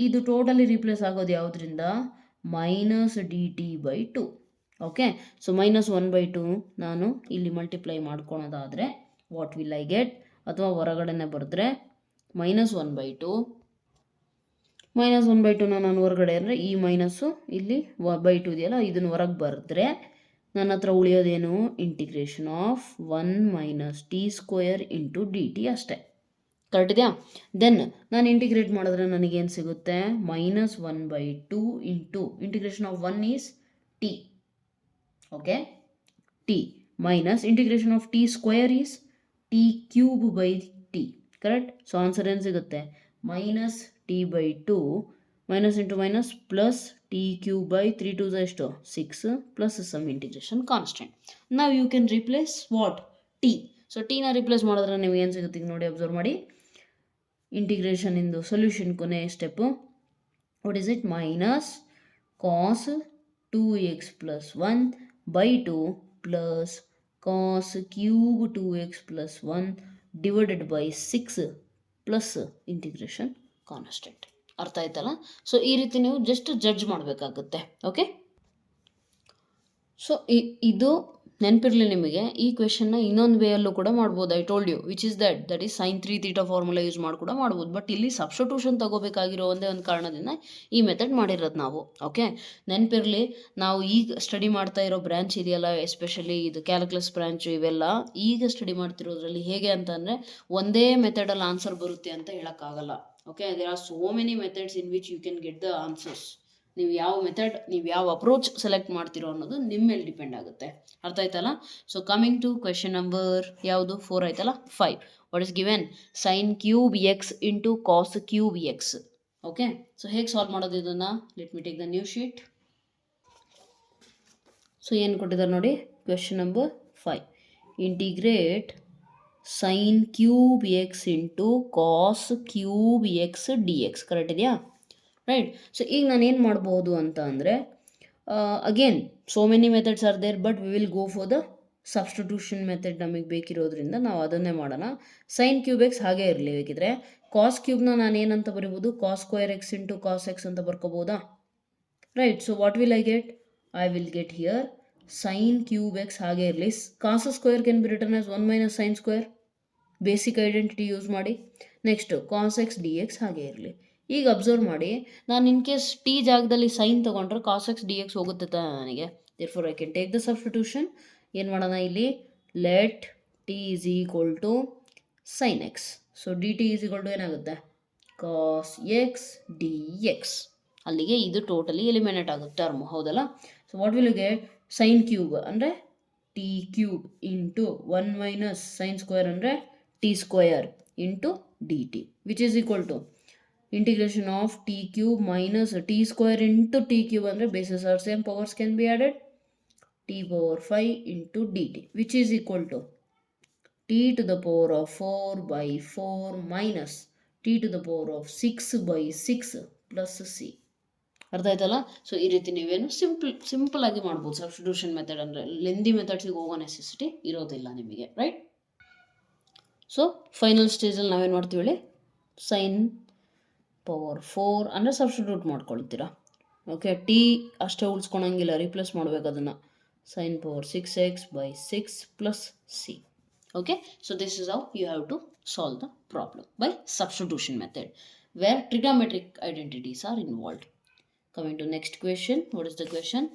ಇದು ಟೋಟಲಿ ರಿಪ್ಲೇಸ್ ಆಗೋದು ಯಾವುದರಿಂದ, minus d t by 2. Okay, so minus 1/2 ನಾನು ಇಲ್ಲಿ ಮಲ್ಟಿಪ್ಲೈ ಮಾಡ್ಕೊಳೋದಾದರೆ ವಾಟ್ ವಿಲ್ ಐ ಗೆಟ್, ಅಥವಾ ಹೊರಗಡೆನೆ ಬರೆದ್ರೆ ಮೈನಸ್ 1/2 ನಾನು ಹೊರಗಡೆ ಅಂದರೆ ಈ ಮೈನಸ್ಸು ಇಲ್ಲಿ 2 ಇದೆಯಲ್ಲ, ಇದನ್ನು ಹೊರಗೆ ಬರೆದ್ರೆ ನನ್ನ ಹತ್ರ ಉಳಿಯೋದೇನು, integration of 1 minus t square into d t ಅಷ್ಟೇ. ಕರೆಕ್ಟ್ ಇದೆಯಾ? ದೆನ್ ನಾನು ಇಂಟಿಗ್ರೇಟ್ ಮಾಡಿದ್ರೆ ನನಗೇನು ಸಿಗುತ್ತೆ, minus 1/2 into integration of 1 is t. Okay, t minus integration of t square is t cube by t. Correct. So answer ಏನು ಸಿಗುತ್ತೆ, minus t by 2 minus into minus plus t cube by 3 2 ಎಷ್ಟು 6 ಪ್ಲಸ್ ಸಮ್ ಇಂಟಿಗ್ರೇಷನ್ ಕಾನ್ಸ್ಟೆಂಟ್. ನಾವು you can replace what, t. So ಟಿನ ರಿಪ್ಲೇಸ್ ಮಾಡಿದ್ರೆ ನಿಮ್ಗೆ ಏನು ಸಿಗುತ್ತೆ, ನೋಡಿ ಅಬ್ಸರ್ವ್ ಮಾಡಿ. ಇಂಟಿಗ್ರೇಷನ್ ಇಂದು ಸೊಲ್ಯೂಷನ್ ಕೊನೆ step, what is it, minus cos 2x+1 by 2 plus cos cube 2x+1 divided by 6 plus integration constant. ಅರ್ಥ ಆಯ್ತಲ್ಲ? ಸೊ ಈ ರೀತಿ ನೀವು ಜಸ್ಟ್ ಜಡ್ಜ್ ಮಾಡಬೇಕಾಗುತ್ತೆ. ಓಕೆ, ಸೊ ಇದು ನೆನಪಿರಲಿ ನಿಮಗೆ. ಈ ಕ್ವೆಶನ್ನ ಇನ್ನೊಂದು ವೇಯಲ್ಲೂ ಕೂಡ ಮಾಡ್ಬೋದು. I told you which is that is sin 3θ formula use ಮಾಡಿ ಕೂಡ ಮಾಡ್ಬೋದು. ಬಟ್ ಇಲ್ಲಿ ಸಬ್ಸ್ಟಿಟ್ಯೂಷನ್ ತಗೋಬೇಕಾಗಿರೋ ಒಂದೇ ಒಂದು ಕಾರಣದಿಂದ ಈ ಮೆಥಡ್ ಮಾಡಿರೋದು ನಾವು. ಓಕೆ, ನೆನಪಿರಲಿ, ನಾವು ಈಗ ಸ್ಟಡಿ ಮಾಡ್ತಾ ಇರೋ ಬ್ರ್ಯಾಂಚ್ ಇದೆಯಲ್ಲ, ಎಸ್ಪೆಷಲಿ ಇದು ಕ್ಯಾಲ್ಕುಲಸ್ ಬ್ರ್ಯಾಂಚು, ಇವೆಲ್ಲ ಈಗ ಸ್ಟಡಿ ಮಾಡ್ತಿರೋದ್ರಲ್ಲಿ ಹೇಗೆ ಅಂತಂದರೆ ಒಂದೇ ಮೆಥಡಲ್ಲಿ ಆನ್ಸರ್ ಬರುತ್ತೆ ಅಂತ ಹೇಳೋಕ್ಕಾಗಲ್ಲ. Okay, there are so many methods in which you can get the answers. ನೀವು ಯಾವ ಮೆಥಡ್, ನೀವು ಯಾವ ಅಪ್ರೋಚ್ ಸೆಲೆಕ್ಟ್ ಮಾಡ್ತಿರೋ ಅನ್ನೋದು ನಿಮ್ಮ ಮೇಲೆ ಡಿಪೆಂಡ್ ಆಗುತ್ತೆ. ಅರ್ಥ ಆಯ್ತಲ್ಲ? So coming to question number ಯಾವುದು, 4 ಆಯ್ತಲ್ಲ, 5. What is given, sine cube x into cos cube x. Okay, so ಹೇಗೆ ಸಾಲ್ವ್ ಮಾಡೋದು ಇದನ್ನು, let me take the new sheet. So ಏನು ಕೊಟ್ಟಿದ್ದಾರೆ ನೋಡಿ, question number 5, integrate sine cube x into cos cube x d x. Correct ಇದೆಯಾ? ರೈಟ್. ಸೊ ಈಗ ನಾನು ಏನು ಮಾಡ್ಬೋದು ಅಂತ ಅಂದರೆ, again so many methods are there, but we will go for the substitution method. ನಮಗೆ ಬೇಕಿರೋದ್ರಿಂದ ನಾವು ಅದನ್ನೇ ಮಾಡೋಣ. ಸೈನ್ ಕ್ಯೂಬ್ ಎಕ್ಸ್ ಹಾಗೆ ಇರಲಿ, ಬೇಕಿದ್ರೆ ಕಾಸ್ ಕ್ಯೂಬ್ನ ನಾನು ಏನಂತ ಬರಿಬೋದು, cos square x into cos x ಅಂತ ಬರ್ಕೋಬೋದಾ? Right. So what will I get, I will get here sine cube x ಹಾಗೆ ಇರಲಿ. Cos square can be return as 1 minus sine square, basic identity use ಮಾಡಿ. Next cos x d x ಹಾಗೆ ಇರಲಿ. ಈಗ ಅಬ್ಸರ್ವ್ ಮಾಡಿ, ನಾನು ಇನ್ ಕೇಸ್ ಟಿ ಜಾಗದಲ್ಲಿ ಸೈನ್ ತೊಗೊಂಡ್ರೆ ಕಾಸ್ ಎಕ್ಸ್ ಡಿ ಎಕ್ಸ್ ಹೋಗುತ್ತೆ ತಾನೆ ನನಗೆ. Therefore I can take the substitution. ಏನು ಮಾಡೋಣ ಇಲ್ಲಿ, let t is equal to sine x. So d T is equal to ಏನಾಗುತ್ತೆ, ಕಾಸ್ ಎಕ್ಸ್ ಡಿ ಎಕ್ಸ್. ಅಲ್ಲಿಗೆ ಇದು ಟೋಟಲಿ ಎಲಿಮಿನೇಟ್ ಆಗುತ್ತೆ ಟರ್ಮ್, ಹೌದಲ್ಲ? So what will you get, sine cube ಅಂದರೆ t cube into 1 minus sine square ಅಂದರೆ t square into d t, which is equal to integration of t cube minus t square into t cube ಅಂದರೆ bases are same, powers can be added, t power 5 into dt, which is equal to t to the power of 4 by 4 minus t to the power of 6 by 6 plus c. ಅರ್ಥ ಆಯ್ತಲ್ಲ? ಸೊ ಈ ರೀತಿ ನೀವೇನು ಸಿಂಪಲ್ ಆಗಿ ಮಾಡ್ಬೋದು. ಸಬ್ಸ್ಟಿಟ್ಯೂಷನ್ ಮೆಥಡ್ ಅಂದರೆ ಲೆಂದಿ ಮೆಥಡ್ಸಿಗೆ ಹೋಗೋ ನೆಸೆಸಿಟಿ ಇರೋದಿಲ್ಲ ನಿಮಗೆ, ರೈಟ್? ಸೊ ಫೈನಲ್ ಸ್ಟೇಜಲ್ಲಿ ನಾವೇನು ಮಾಡ್ತೀವಿ ಹೇಳಿ, ಸೈನ್ ಪವರ್ 4 ಅಂದರೆ ಸಬ್ಸ್ಟಿಟ್ಯೂಟ್ ಮಾಡ್ಕೊಳ್ತೀರಾ. ಓಕೆ, ಟಿ ಅಷ್ಟೇ ಉಳಿಸ್ಕೊಳಂಗಿಲ್ಲ, ರಿಪ್ಲೇಸ್ ಮಾಡಬೇಕು ಅದನ್ನು. Sine power 6x by 6 plus c. Okay, so this is how you have to solve the problem by substitution method, where trigonometric identities are involved. Coming to next question. What is the question,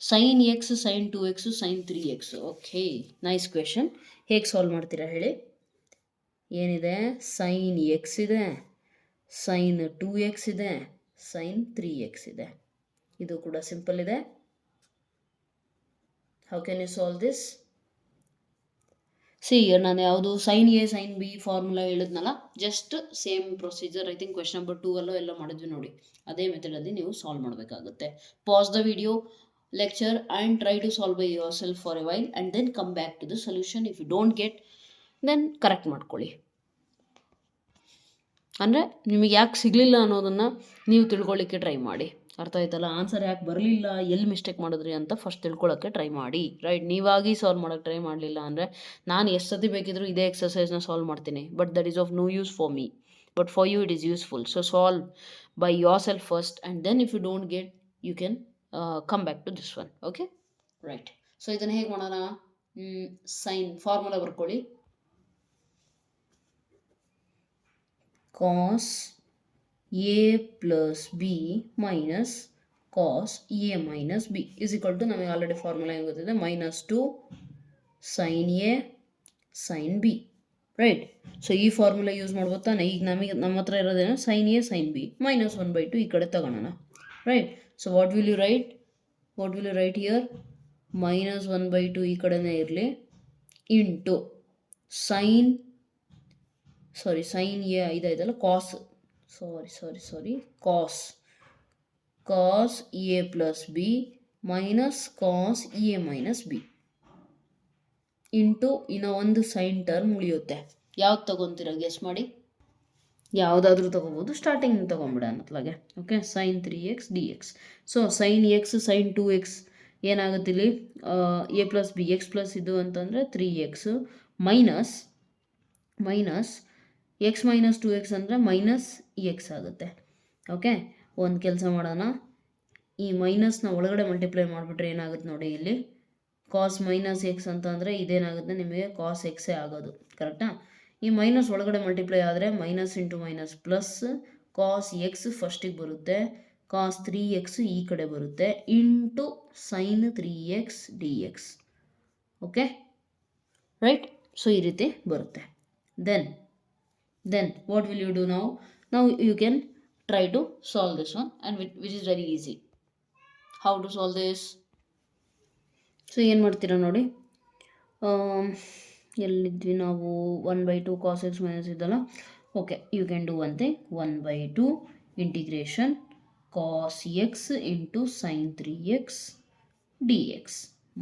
sine x sine 2x sine 3x. Okay, nice question. ಹೇಗೆ ಸಾಲ್ವ್ ಮಾಡ್ತೀರಾ ಹೇಳಿ. ಏನಿದೆ, ಸೈನ್ ಎಕ್ಸ್ ಇದೆ, ಸೈನ್ 2x ಇದೆ, ಸೈನ್ 3x ಇದೆ. ಇದು ಕೂಡ ಸಿಂಪಲ್ ಇದೆ. How can you solve this? See ನಾನು ಯಾವುದು sine a sine b formula ಹೇಳಿದ್ನಲ್ಲ, just same procedure. I think question number 2 ಅಲ್ಲೋ ಎಲ್ಲ ಮಾಡಿದ್ವಿ ನೋಡಿ, ಅದೇ ಮೆಥಡಲ್ಲಿ ನೀವು ಸಾಲ್ವ್ ಮಾಡಬೇಕಾಗುತ್ತೆ. Pass the video lecture and try to solve by yourself for a while and then come back to the solution. If you don't get, then correct ಮಾಡ್ಕೊಳ್ಳಿ. ಅಂದರೆ ನಿಮಗೆ ಯಾಕೆ ಸಿಗಲಿಲ್ಲ ಅನ್ನೋದನ್ನು ನೀವು ತಿಳ್ಕೊಳ್ಳಿಕ್ಕೆ ಟ್ರೈ ಮಾಡಿ. ಅರ್ಥ ಆಯ್ತಲ್ಲ? ಆನ್ಸರ್ ಯಾಕೆ ಬರಲಿಲ್ಲ, ಎಲ್ಲಿ ಮಿಸ್ಟೇಕ್ ಮಾಡಿದ್ರಿ ಅಂತ ಫಸ್ಟ್ ತಿಳ್ಕೊಳ್ಳೋಕ್ಕೆ ಟ್ರೈ ಮಾಡಿ. ರೈಟ್? ನೀವಾಗಿ ಸಾಲ್ವ್ ಮಾಡೋಕ್ಕೆ ಟ್ರೈ ಮಾಡಲಿಲ್ಲ ಅಂದರೆ ನಾನು ಎಷ್ಟು ಸತಿ ಬೇಕಿದ್ದರೂ ಇದೇ ಎಕ್ಸಸೈಸ್ನ ಸಾಲ್ವ್ ಮಾಡ್ತೀನಿ, but that is of no use for me, but for you it is useful. So solve by yourself first and then if you don't get you can come back to this one. Okay, right. So ಇದನ್ನು ಹೇಗೆ ಮಾಡೋಣ? ಸೈನ್ ಫಾರ್ಮುಲಾ ಬರ್ಕೊಳ್ಳಿ. cos a plus b minus cos a minus b is equal to, ನಮಗೆ ಆಲ್ರೆಡಿ ಫಾರ್ಮುಲಾ ಏನು ಗೊತ್ತಿದೆ, -2 sin a sin b. Right? So ಈ ಫಾರ್ಮುಲಾ ಯೂಸ್ ಮಾಡ್ಬೋದು ತಾನೆ. ಈಗ ನಮ್ಮ ಹತ್ರ ಇರೋದೇನು, sin a sin b -1/2 ಈ ಕಡೆ ತಗೊಳ್ಳೋಣ. Right? So what will you write here? -1/2 ಈ ಕಡೆನೇ ಇರಲಿ, ಇಂಟು ಸೈನ್ ಎ ಇದಾಯ್ತಲ್ಲ, cos A plus b minus cos a minus b into ಇನ್ನು ಒಂದು ಸೈನ್ ಟರ್ಮ್ ಉಳಿಯುತ್ತೆ. ಯಾವ್ದು ತಗೊತೀರ ಗೆಸ್ ಮಾಡಿ? ಯಾವುದಾದ್ರೂ ತೊಗೋಬೋದು, ಸ್ಟಾರ್ಟಿಂಗ್ ತೊಗೊಂಬಿಡೋಣ ಅತ್ಲಾಗೆ. Okay, sin 3x dx. ಸೊ sin x sin 2x ಏನಾಗುತ್ತೆ ಇಲ್ಲಿ? a plus b, x plus ಇದು ಅಂತಂದರೆ 3x minus X minus 2x ಅಂದರೆ ಮೈನಸ್ ಎಕ್ಸ್ ಆಗುತ್ತೆ. ಓಕೆ, ಒಂದು ಕೆಲಸ ಮಾಡೋಣ, ಈ ಮೈನಸ್ನ ಒಳಗಡೆ ಮಲ್ಟಿಪ್ಲೈ ಮಾಡಿಬಿಟ್ರೆ ಏನಾಗುತ್ತೆ ನೋಡಿ, ಇಲ್ಲಿ ಕಾಸ್ ಮೈನಸ್ ಎಕ್ಸ್ ಅಂತ ಅಂದರೆ ಇದೇನಾಗುತ್ತೆ ನಿಮಗೆ ಕಾಸ್ ಎಕ್ಸೇ ಆಗೋದು. ಕರೆಕ್ಟಾ? ಈ ಮೈನಸ್ ಒಳಗಡೆ ಮಲ್ಟಿಪ್ಲೈ ಆದರೆ minus into minus plus cos x ಫಸ್ಟಿಗೆ ಬರುತ್ತೆ, ಕಾಸ್ 3x ಈ ಕಡೆ ಬರುತ್ತೆ, into sine 3x dx. Okay, right? So ಈ ರೀತಿ ಬರುತ್ತೆ. Then what will you do now? Now you can try to solve this one, and which is very easy. How to solve this? So ಏನು ಮಾಡ್ತೀರಾ ನೋಡಿ, ಎಲ್ಲಿದ್ವಿ ನಾವು? 1/2 cos x ಮೈನಸ್ ಇದಲ್ಲ. Okay, you can do one thing, 1/2 integration cos x into sine 3x dx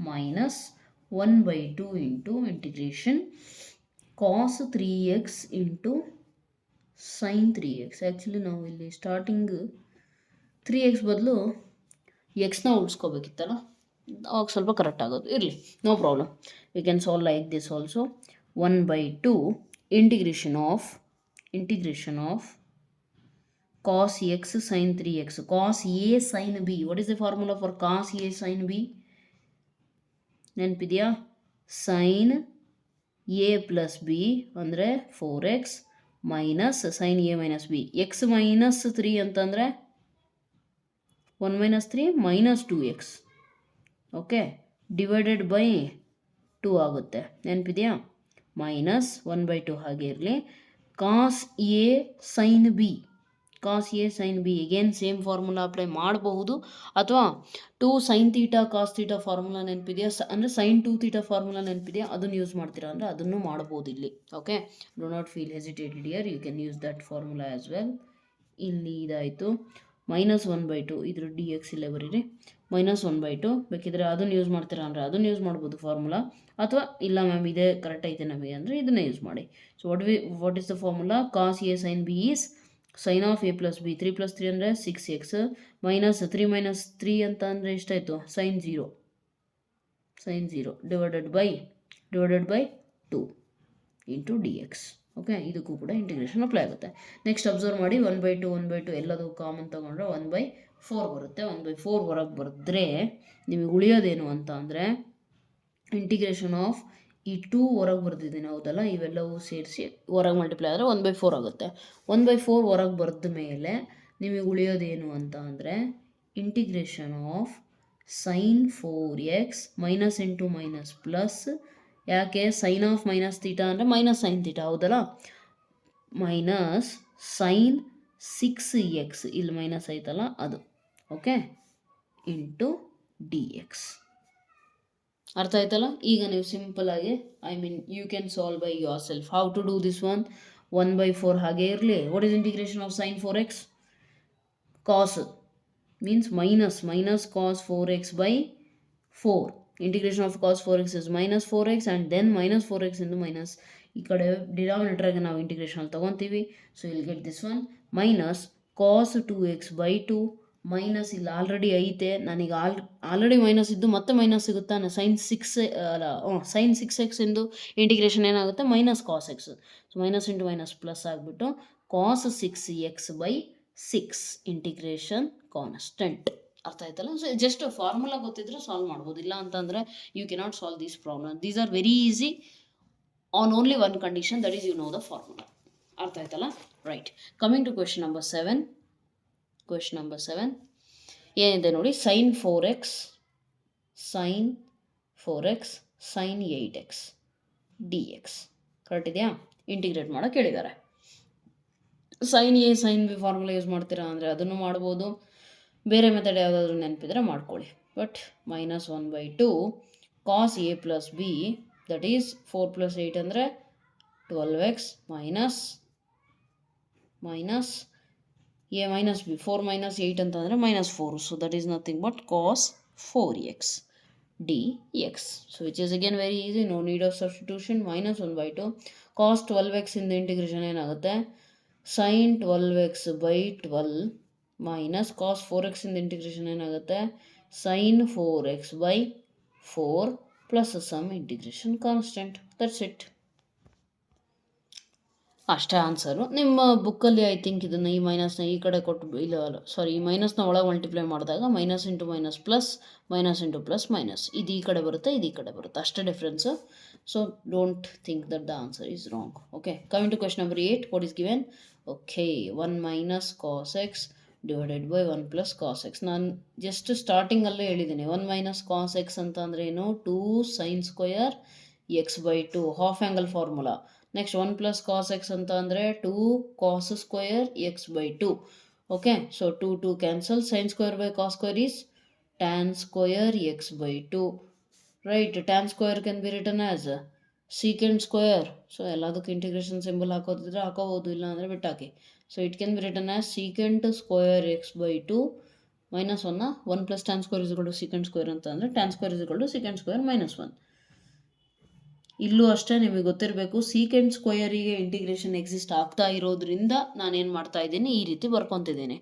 minus 1/2 into integration cos 3x into sin 3x. Actually ನಾವು ಇಲ್ಲಿ ಸ್ಟಾರ್ಟಿಂಗ್ 3x ಬದಲು ಎಕ್ಸ್ನ ಉಳಿಸ್ಕೋಬೇಕಿತ್ತಲ್ಲ, ಅವಾಗ ಸ್ವಲ್ಪ ಕರೆಕ್ಟ್ ಆಗೋದು. ಇರಲಿ, no problem, we can solve like this also. 1/2 integration of cos x sin 3x, cos a sin b. What is the formula for cos a sin b? ನೆನಪಿದೆಯಾ? ಸೈನ್ ಎ ಪ್ಲಸ್ ಬಿ ಅಂದರೆ 4x minus sine a minus b. X minus 3 ಅಂತಂದರೆ 1 - 3 -2x. ಓಕೆ, ಡಿವೈಡೆಡ್ ಬೈ 2 ಆಗುತ್ತೆ. ನೆನಪಿದೆಯಾ? ಮೈನಸ್ 1/2 ಹಾಗೆ ಇರಲಿ. Cos a sine b, again same formula apply ಮಾಡಬಹುದು, ಅಥವಾ 2 sin θ cos θ ಫಾರ್ಮುಲಾ ನೆನಪಿದೆಯಾ? ಅಂದರೆ sin 2θ ಫಾರ್ಮುಲಾ ನೆನಪಿದೆಯಾ? ಅದನ್ನು ಯೂಸ್ ಮಾಡ್ತೀರಾ ಅಂದರೆ ಅದನ್ನು ಮಾಡ್ಬೋದು ಇಲ್ಲಿ. Okay, do not feel hesitated here, you can use that formula as well. ಇಲ್ಲಿ ಇದಾಯಿತು, -1/2 ಇದ್ರ dx ಇಲ್ಲೇ ಬರೀರಿ, -1/2. ಬೇಕಿದ್ರೆ ಅದನ್ನು ಯೂಸ್ ಮಾಡ್ತೀರಾ ಅಂದರೆ ಅದನ್ನು ಯೂಸ್ ಮಾಡ್ಬೋದು ಫಾರ್ಮುಲಾ, ಅಥವಾ ಇಲ್ಲ ಮ್ಯಾಮ್ ಇದೇ ಕರೆಕ್ಟ್ ಐತೆ ನಮಗೆ ಅಂದರೆ ಇದನ್ನೇ ಯೂಸ್ ಮಾಡಿ. So what is the formula? Cos a sine b is sine of A plus b. 3 + 3 ಅಂದರೆ 6x ಮೈನಸ್ 3 - 3 ಅಂತ ಅಂದರೆ ಎಷ್ಟಾಯಿತು? sin 0 divided by 2 into dx. Okay, ಇದಕ್ಕೂ ಕೂಡ ಇಂಟಿಗ್ರೇಷನ್ ಅಪ್ಲೈ ಆಗುತ್ತೆ. ನೆಕ್ಸ್ಟ್ ಅಬ್ಸರ್ವ್ ಮಾಡಿ, 1/2 ಎಲ್ಲದು ಕಾಮನ್ ತೊಗೊಂಡ್ರೆ 1/4 ಬರುತ್ತೆ. 1/4 ಹೊರಗೆ ಬರೆದ್ರೆ ನಿಮಗೆ ಉಳಿಯೋದೇನು ಅಂತ ಅಂದರೆ ಇಂಟಿಗ್ರೇಷನ್ ಆಫ್ ಈ 2 ಹೊರಗೆ ಬರೆದಿದ್ದೀನಿ, ಹೌದಲ್ಲ? ಇವೆಲ್ಲವೂ ಸೇರಿಸಿ ಹೊರಗೆ ಮಲ್ಟಿಪ್ಲೈ ಆದರೆ 1/4 ಆಗುತ್ತೆ. 1/4 ಹೊರಗೆ ಬರೆದ ಮೇಲೆ ನಿಮಗೆ ಉಳಿಯೋದೇನು ಅಂತ ಅಂದರೆ integration of sine 4x minus into minus plus. ಯಾಕೆ? ಸೈನ್ ಆಫ್ ಮೈನಸ್ ಥೀಟಾ ಅಂದರೆ ಮೈನಸ್ ಸೈನ್ ಥೀಟಾ, ಹೌದಲ್ಲ? ಮೈನಸ್ ಸೈನ್ 6x, ಇಲ್ಲಿ ಮೈನಸ್ ಐತಲ್ಲ ಅದು. Okay, into dx. ಅರ್ಥ ಆಯ್ತಲ್ಲ? ಈಗ ನೀವು ಸಿಂಪಲ್ ಆಗಿ you can solve by yourself. How to do this one? 1/4 ಹಾಗೆ ಇರಲಿ. What is integration of sine 4x? Cos means minus cos 4x by 4. Integration of cos 4x is minus 4x and then minus 4x into minus. ಈ ಕಡೆ ಡಿನಾಮಿನೇಟರ್ಗೆ ನಾವು ಇಂಟಿಗ್ರೇಷನ್ ತಗೊತೀವಿ. ಸೊ ಇಲ್ಲಿ get this one minus cos 2x by 2 minus ಇಲ್ಲಿ ಆಲ್ರೆಡಿ ಐತೆ, ನನಗೆ ಆಲ್ರೆಡಿ ಮೈನಸ್ ಇದ್ದು ಮತ್ತೆ ಮೈನಸ್ ಸಿಗುತ್ತಾ? ಸೈನ್ 6x ಎಂದು ಇಂಟಿಗ್ರೇಷನ್ ಏನಾಗುತ್ತೆ? Minus cos x. So minus into minus plus ಆಗಿಬಿಟ್ಟು cos 6x by 6 integration constant. ಅರ್ಥ ಆಯ್ತಲ್ಲ? ಸೊ ಜಸ್ಟ್ ಫಾರ್ಮುಲಾ ಗೊತ್ತಿದ್ರೆ ಸಾಲ್ವ್ ಮಾಡ್ಬೋದು, ಇಲ್ಲ ಅಂತಂದರೆ you cannot solve these problem. These are very easy on only one condition, that is you know the formula. ಅರ್ಥ ಆಯ್ತಲ್ಲ? Right. Coming to question number 7. Question number 7 ಏನಿದೆ ನೋಡಿ. Sine 4x sine 8x dx. Correct ಇದೆಯಾ? ಇಂಟಿಗ್ರೇಟ್ ಮಾಡೋಕೆ ಕೇಳಿದ್ದಾರೆ. Sine a sine b formula use ಮಾಡ್ತೀರಾ ಅಂದರೆ ಅದನ್ನು ಮಾಡ್ಬೋದು, ಬೇರೆ ಮೆಥಡ್ ಯಾವುದಾದ್ರೂ ನೆನಪಿದ್ರೆ ಮಾಡ್ಕೊಳ್ಳಿ. But -1/2 cos A plus b that is 4 + 8 ಅಂದರೆ 12x minus A minus B. 4 - 8 ಅಂತಂದರೆ -4. So that is nothing but cos 4x dx. So which is again very easy, no need of substitution. -1/2 cos 12x ಇಂದ ಇಂಟಿಗ್ರೇಷನ್ ಏನಾಗುತ್ತೆ? Sign 12x by 12 minus cos 4x ಇಂದ ಇಂಟಿಗ್ರೇಷನ್ ಏನಾಗುತ್ತೆ? Sine 4x by 4 plus some integration constant. That's it. ಅಷ್ಟೇ ಆನ್ಸರು. ನಿಮ್ಮ ಬುಕ್ಕಲ್ಲಿ ಐ ಥಿಂಕ್ ಇದನ್ನು ಈ ಮೈನಸ್ನ ಈ ಕಡೆ ಕೊಟ್ಟು ಇಲ್ಲ ಸಾರಿ ಈ ಮೈನಸ್ನ ಒಳಗೆ ಮಲ್ಟಿಪ್ಲೈ ಮಾಡಿದಾಗ minus into minus plus, minus into plus minus, ಇದು ಈ ಕಡೆ ಬರುತ್ತೆ, ಇದು ಈ ಕಡೆ ಬರುತ್ತೆ, ಅಷ್ಟೇ difference. So don't think that the answer is wrong. Okay, coming to question number 8. What is given? Okay, 1 minus cos x divided by 1 plus cos x. ನಾನು ಜಸ್ಟ್ ಸ್ಟಾರ್ಟಿಂಗಲ್ಲೇ ಹೇಳಿದ್ದೀನಿ 1 ಮೈನಸ್ ಕಾಸ್ ಎಕ್ಸ್ ಅಂತ ಅಂದರೆ ಏನು? 2 sine square x by 2 half angle formula. Next 1 plus cos x ಅಂತ ಅಂದರೆ 2 cos square x by 2. Okay, so 2 cancel. Sine square by cos square is tan square x by 2. Right, tan square can be written as secant square. So ಎಲ್ಲದಕ್ಕೂ ಇಂಟಿಗ್ರೇಷನ್ ಸಿಂಬಲ್ ಹಾಕೋದಿದ್ರೆ ಹಾಕೋಬೋದು, ಇಲ್ಲ ಅಂದರೆ ಬಿಟ್ಟಾಕಿ. So it can be written as secant square x by 2 minus 1 plus tan square is equal to secant square ಅಂತ ಅಂದರೆ tan square is equal to secant square minus 1. ಇಲ್ಲೂ ಅಷ್ಟೇ ನಿಮಗೆ ಗೊತ್ತಿರಬೇಕು, ಸೀಕೆಂಡ್ ಸ್ಕ್ವಯರಿಗೆ ಇಂಟಿಗ್ರೇಷನ್ ಎಕ್ಸಿಸ್ಟ್ ಆಗ್ತಾ ಇರೋದ್ರಿಂದ ನಾನೇನು ಮಾಡ್ತಾ ಇದ್ದೀನಿ, ಈ ರೀತಿ ಬರ್ಕೊತಿದ್ದೀನಿ.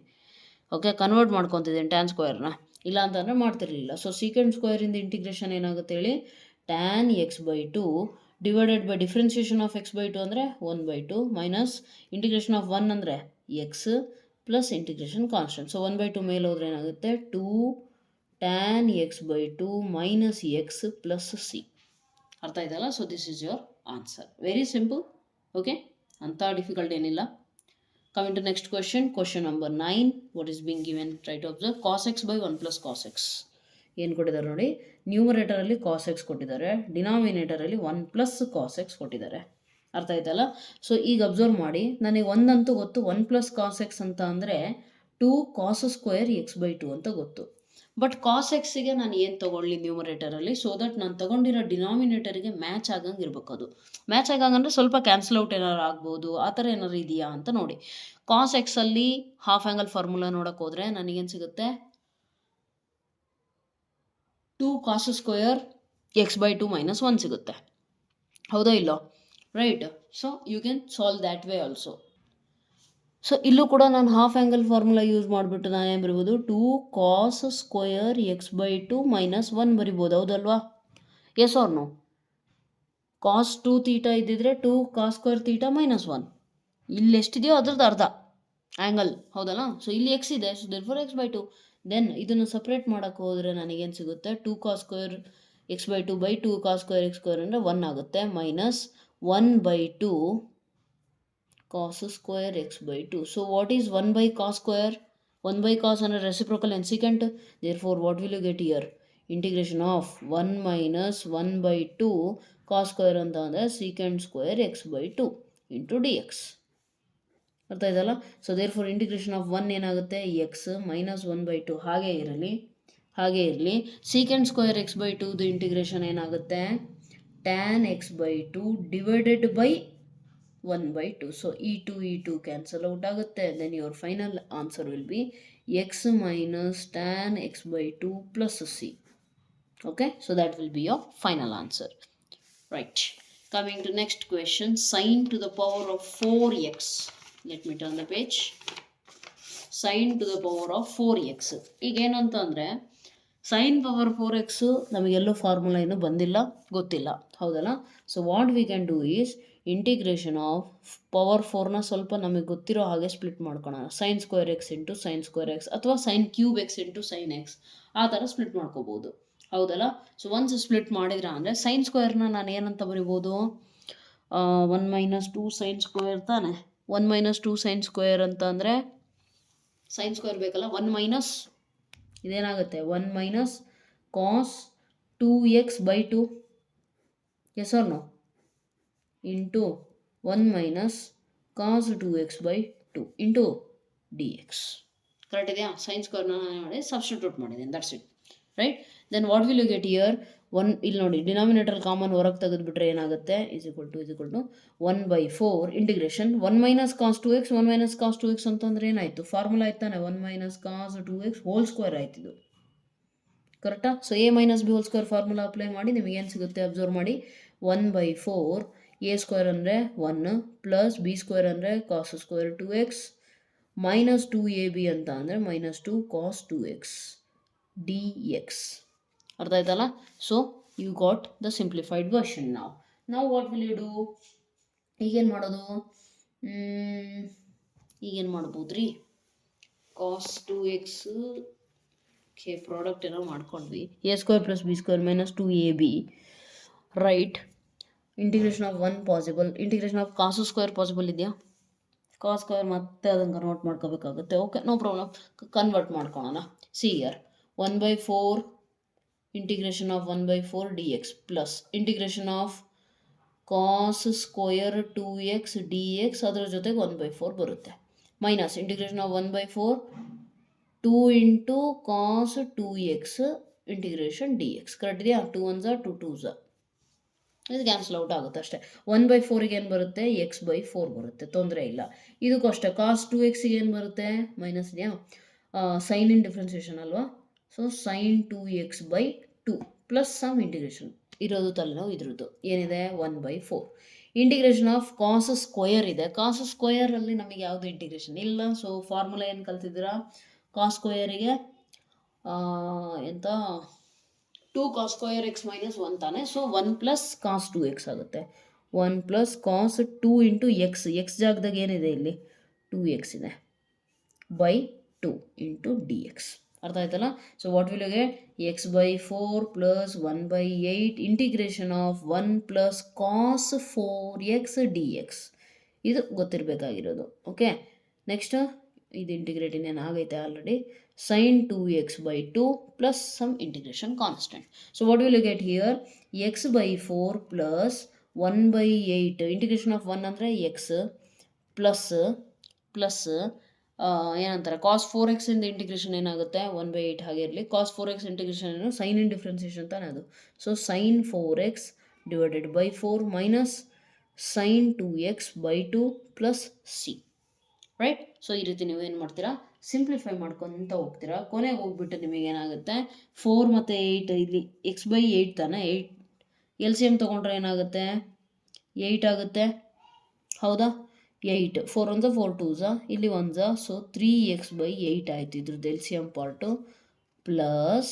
ಓಕೆ, ಕನ್ವರ್ಟ್ ಮಾಡ್ಕೊತಿದ್ದೀನಿ ಟ್ಯಾನ್ ಸ್ಕ್ವಯರ್ನ, ಇಲ್ಲ ಅಂತಂದರೆ ಮಾಡ್ತಿರಲಿಲ್ಲ. ಸೊ ಸೀಕೆಂಡ್ ಸ್ಕ್ವಯರಿಂದ ಇಂಟಿಗ್ರೇಷನ್ ಏನಾಗುತ್ತೆ ಹೇಳಿ? Tan x by 2 divided by differentiation of x by 2 ಅಂದರೆ 1/2 ಮೈನಸ್ ಇಂಟಿಗ್ರೇಷನ್ ಆಫ್ 1 ಅಂದರೆ x plus integration constant. So 1/2 ಮೇಲೆ ಹೋದ್ರೆ ಏನಾಗುತ್ತೆ? 2 tan x by 2 minus x plus c. ಅರ್ಥ ಆಯ್ತಲ್ಲ? So this is your answer. Very simple. Okay, ಅಂಥ ಡಿಫಿಕಲ್ಟ್ ಏನಿಲ್ಲ. Coming to next question. Question number 9. What is being given? Try to observe. Cos x by 1 plus cos x. ಏನು ಕೊಟ್ಟಿದ್ದಾರೆ ನೋಡಿ? ನ್ಯೂಮರೇಟರಲ್ಲಿ ಕಾಸ್ ಎಕ್ಸ್ ಕೊಟ್ಟಿದ್ದಾರೆ, ಡಿನಾಮಿನೇಟರಲ್ಲಿ 1 ಪ್ಲಸ್ ಕಾಸ್ ಎಕ್ಸ್ ಕೊಟ್ಟಿದ್ದಾರೆ. ಅರ್ಥ ಆಯ್ತಲ್ಲ? ಸೊ ಈಗ ಅಬ್ಸರ್ವ್ ಮಾಡಿ, ನನಗೆ ಒಂದಂತೂ ಗೊತ್ತು, 1 ಪ್ಲಸ್ ಕಾಸ್ ಎಕ್ಸ್ ಅಂತ ಅಂದರೆ 2 ಕಾಸ್ ಸ್ಕ್ವಯರ್ ಎಕ್ಸ್ ಬೈ 2 ಅಂತ ಗೊತ್ತು. ಬಟ್ ಕಾಸ್ ಎಕ್ಸಿಗೆ ನಾನು ಏನು ತೊಗೊಳ್ಳಿ ನ್ಯೂಮರೇಟರಲ್ಲಿ, ಸೊ ದಟ್ ನಾನು ತೊಗೊಂಡಿರೋ ಡಿನಾಮಿನೇಟರಿಗೆ ಮ್ಯಾಚ್ ಆಗಂಗೆ ಇರಬೇಕು. ಅದು ಮ್ಯಾಚ್ ಆಗಂಗಂದ್ರೆ ಸ್ವಲ್ಪ ಕ್ಯಾನ್ಸಲ್ ಔಟ್ ಏನಾರು ಆಗ್ಬೋದು, ಆ ಥರ ಏನಾರು ಇದೆಯಾ ಅಂತ ನೋಡಿ. ಕಾಸ್ ಎಕ್ಸಲ್ಲಿ ಹಾಫ್ ಆ್ಯಂಗಲ್ ಫಾರ್ಮುಲಾ ನೋಡೋಕೆ ಹೋದರೆ ನನಗೇನು ಸಿಗುತ್ತೆ? 2 cos square x by 2 minus 1 ಸಿಗುತ್ತೆ. ಹೌದಾ ಇಲ್ಲೋ? Right. So you can solve that way also. So ಇಲ್ಲೂ ಕೂಡ ನಾನು ಹಾಫ್ ಆ್ಯಂಗಲ್ ಫಾರ್ಮುಲಾ ಯೂಸ್ ಮಾಡಿಬಿಟ್ಟು ನಾನು ಏನು ಬರಿಬೋದು? 2 cos square x by 2 minus 1 ಬರಿಬೋದು. ಹೌದಲ್ವಾ? Yes or no? Cos 2 theta ಇದ್ದಿದ್ರೆ 2 ಕಾಸ್ ಸ್ಕ್ವಯರ್ ತೀಟಾ ಮೈನಸ್ 1. ಇಲ್ಲಿ ಎಷ್ಟಿದೆಯೋ ಅದ್ರದ್ದು ಅರ್ಧ ಆ್ಯಂಗಲ್. ಹೌದಲ್ಲ? ಸೊ ಇಲ್ಲಿ ಎಕ್ಸ್ ಇದೆ, so therefore x by 2. Then ಇದನ್ನು ಸಪ್ರೇಟ್ ಮಾಡೋಕ್ಕೆ ಹೋದರೆ ನನಗೇನು ಸಿಗುತ್ತೆ? 2 cos square x by 2 by 2 cos square x square ಅಂದರೆ 1 ಆಗುತ್ತೆ, minus 1/2 cos square x by 2. So what is 1 by cos square? 1 by cos and reciprocal and secant. Therefore what will you get here? Integration of 1 minus 1/2 cos square ಅಂತ ಅಂದರೆ secant square x by 2 into dx. ಅರ್ಥ ಆಯ್ತಲ್ಲ? ಸೊ ದೇರ್ಫೋರ್ ಇಂಟಿಗ್ರೇಷನ್ ಆಫ್ 1 ಏನಾಗುತ್ತೆ? ಎಕ್ಸ್ ಮೈನಸ್ 1/2 ಹಾಗೆ ಇರಲಿ. ಹಾಗೆ ಇರಲಿ. ಸೀಕೆಂಡ್ ಸ್ಕ್ವೇರ್ ಎಕ್ಸ್ ಬೈ ಟೂದು ಇಂಟಿಗ್ರೇಷನ್ ಏನಾಗುತ್ತೆ, tan x by two divided by 1/2. So ಈ ಟು ಕ್ಯಾನ್ಸಲ್ ಔಟ್ ಆಗುತ್ತೆ. Then your final answer will be x minus tan x by two plus c. Okay, so that will be your final answer. Right, coming to next question, sine to the power of 4x. Let me turn the page. Sine to the power of 4x. ಈಗ ಏನಂತಂದರೆ ಸೈನ್ ಪವರ್ 4x ನಮಗೆಲ್ಲೋ ಫಾರ್ಮುಲಾ ಏನು ಬಂದಿಲ್ಲ, ಗೊತ್ತಿಲ್ಲ, ಹೌದಲ್ಲ. So what we can do is integration of power 4ನ ಸ್ವಲ್ಪ ನಮಗೆ ಗೊತ್ತಿರೋ ಹಾಗೆ ಸ್ಪ್ಲಿಟ್ ಮಾಡ್ಕೊಳ್ಳೋಣ. Sine square x into sine square x ಅಥವಾ sine cube x into sine x ಆ ಥರ ಸ್ಪ್ಲಿಟ್ ಮಾಡ್ಕೋಬೋದು, ಹೌದಲ್ಲ. ಸೊ ಒನ್ಸ್ ಸ್ಪ್ಲಿಟ್ ಮಾಡಿದ್ರ ಅಂದರೆ ಸೈನ್ ಸ್ಕ್ವೇರ್ನ ನಾನು ಏನಂತ ಬರಿಬೋದು, 1 - 2 ಸೈನ್ ಸ್ಕ್ವೇರ್ ತಾನೆ. 1 - 2 ಸೈನ್ ಸ್ಕ್ವೇರ್ ಅಂತ ಅಂದರೆ ಸೈನ್ ಸ್ಕ್ವೇರ್ ಬೇಕಲ್ಲ, 1 ಮೈನಸ್ ಇದೇನಾಗುತ್ತೆ 1 minus cos 2x/2 yes or no into 1 minus cos 2x/2 into dx. Correct ಇದೆಯಾ? ಸೈನ್ ಸ್ಕ್ವೇರ್ನ ನಾನು ಮಾಡಿ ಸಬ್ಸ್ಟಿಟ್ಯೂಟ್ ಮಾಡಿದ್ದೀನಿ, that's it. Right, then what will you get here? ಇಲ್ಲಿ ನೋಡಿ, ಡಿನಾಮಿನೇಟರ್ ಕಾಮನ್ ಹೊರಗೆ ತೆಗೆದುಬಿಟ್ರೆ ಏನಾಗುತ್ತೆ, is equal to 1/4 integration 1 minus cos 2x 1 minus cos 2x ಅಂತಂದ್ರೆ ಏನಾಯಿತು, ಫಾರ್ಮುಲಾ ಆಯ್ತಾನೆ 1 minus cos 2x whole square ಆಯ್ತಿದ್ದು, ಕರೆಕ್ಟಾ? So a minus B whole square formula apply ಮಾಡಿ ನಿಮಗೇನು ಸಿಗುತ್ತೆ ಅಬ್ಸರ್ವ್ ಮಾಡಿ. 1/4 a ಸ್ಕ್ವೇರ್ ಅಂದರೆ 1 ಪ್ಲಸ್ ಬಿ ಸ್ಕ್ವೇರ್ ಅಂದರೆ cos square 2x minus 2ab ಅಂತ ಅಂದರೆ ಮೈನಸ್ 2 ಕಾಸ್ 2x dx. ಅರ್ಥ ಆಯ್ತಲ್ಲ? So you got the simplified version. ನಾವು ವಾಟ್ ವಿಲ್ ಯು ಡೂ? ಈಗೇನು ಮಾಡೋದು, ಈಗೇನು ಮಾಡ್ಬೋದು ರೀ, ಕಾಸ್ 2x ಪ್ರಾಡಕ್ಟ್ ಏನೋ ಮಾಡ್ಕೊಂಡ್ವಿ, a square plus b square minus 2ab. Right, integration of 1 possible, integration of cos square possible ಇದೆಯಾ? ಕಾಸ್ ಸ್ಕ್ವೇರ್ ಮತ್ತೆ ಅದನ್ನು ಕನ್ವರ್ಟ್ ಮಾಡ್ಕೋಬೇಕಾಗುತ್ತೆ. ಓಕೆ, ನೋ ಪ್ರಾಬ್ಲಮ್, ಕನ್ವರ್ಟ್ ಮಾಡ್ಕೊಳ್ಳೋಣ. See here 1/4 integration of 1/4 dx plus integration of cos square 2x dx ಅದರ ಜೊತೆಗೆ 1/4 ಬರುತ್ತೆ, minus integration of 1/4 2 into cos 2x integration dx. Correct ಇದೆಯಾ? 2 1 2 2 ಇದು ಕ್ಯಾನ್ಸಲ್ ಔಟ್ ಆಗುತ್ತೆ ಅಷ್ಟೇ. 1/4ಗೆ ಏನು ಬರುತ್ತೆ, x/4 ಬರುತ್ತೆ, ತೊಂದರೆ ಇಲ್ಲ. ಇದಕ್ಕೂ ಅಷ್ಟೇ, ಕಾಸ್ 2xಗೆ ಏನು ಬರುತ್ತೆ, ಮೈನಸ್ ಇದೆಯಾ, ಸೈನ್ ಇನ್ ಡಿಫ್ರೆನ್ಸಿಯೇಷನ್ ಅಲ್ವಾ. So sine 2x/2 plus some integration ಇರೋದು ತಲೆನೋವು ಇದ್ರದ್ದು ಏನಿದೆ 1/4 ಇಂಟಿಗ್ರೇಷನ್ ಆಫ್ ಕಾಸ್ ಸ್ಕ್ವಯರ್ ಇದೆ. ಕಾಸ್ ಸ್ಕ್ವಯರಲ್ಲಿ ನಮಗೆ ಯಾವುದು ಇಂಟಿಗ್ರೇಷನ್ ಇಲ್ಲ. ಸೊ ಫಾರ್ಮುಲಾ ಏನು ಕಲ್ತಿದ್ದೀರಾ, ಕಾಸ್ ಸ್ಕ್ವಯರಿಗೆ ಎಂತ 2 ಕಾಸ್ ಸ್ಕ್ವಯರ್ x ಮೈನಸ್ 1 ತಾನೆ. ಸೊ 1 ಪ್ಲಸ್ ಕಾಸ್ 2x ಆಗುತ್ತೆ, 1 ಪ್ಲಸ್ ಕಾಸ್ 2 ಇಂಟು ಎಕ್ಸ್ ಜಾಗದಾಗ ಏನಿದೆ ಇಲ್ಲಿ 2x ಇದೆ ಬೈ 2 ಇಂಟು dx. ಅರ್ಥ ಆಯ್ತಲ್ಲ? So what will you get, x/4 plus 1/8 integration of 1 plus cos 4x dx. ಇದು ಗೊತ್ತಿರಬೇಕಾಗಿರೋದು. ಓಕೆ, ನೆಕ್ಸ್ಟ್ ಇದು ಇಂಟಿಗ್ರೇಟ್ ಇನ್ನೇನು ಆಗೈತೆ already, sine 2x/2 plus some integration constant. So what will you get here, x/4 plus 1/8 integration of 1 ಅಂದರೆ x ಪ್ಲಸ್ ಏನಂತಾರೆ ಕಾಸ್ 4x ಇಂದ ಇಂಟಿಗ್ರೇಷನ್ ಏನಾಗುತ್ತೆ 1/8 ಹಾಗೆ ಇರಲಿ. ಕಾಸ್ 4x ಇಂಟಿಗ್ರೇಷನ್ ಏನು, ಸೈನ್ ಇನ್ ಡಿಫ್ರೆನ್ಸಿಯೇಷನ್ ತಾನೆ ಅದು. So sine 4x divided by 4 minus sine 2x/2 plus c. Right, so ಈ ರೀತಿ ನೀವು ಏನು ಮಾಡ್ತೀರಾ, ಸಿಂಪ್ಲಿಫೈ ಮಾಡ್ಕೊತ ಹೋಗ್ತೀರಾ. ಕೊನೆಗೆ ಹೋಗ್ಬಿಟ್ಟು ನಿಮಗೇನಾಗುತ್ತೆ 4 ಮತ್ತು 8 ಇಲ್ಲಿ x/8 ತಾನೆ, 8 ಎಲ್ ಸಿ ಎಮ್ ತೊಗೊಂಡ್ರೆ ಏನಾಗುತ್ತೆ 8 ಆಗುತ್ತೆ, ಹೌದಾ. 8 4 1 4 2 ಇಲ್ಲಿ 1 ಸೊ 3x/8 ಆಯಿತು ಇದ್ರದ್ದು L C M part, plus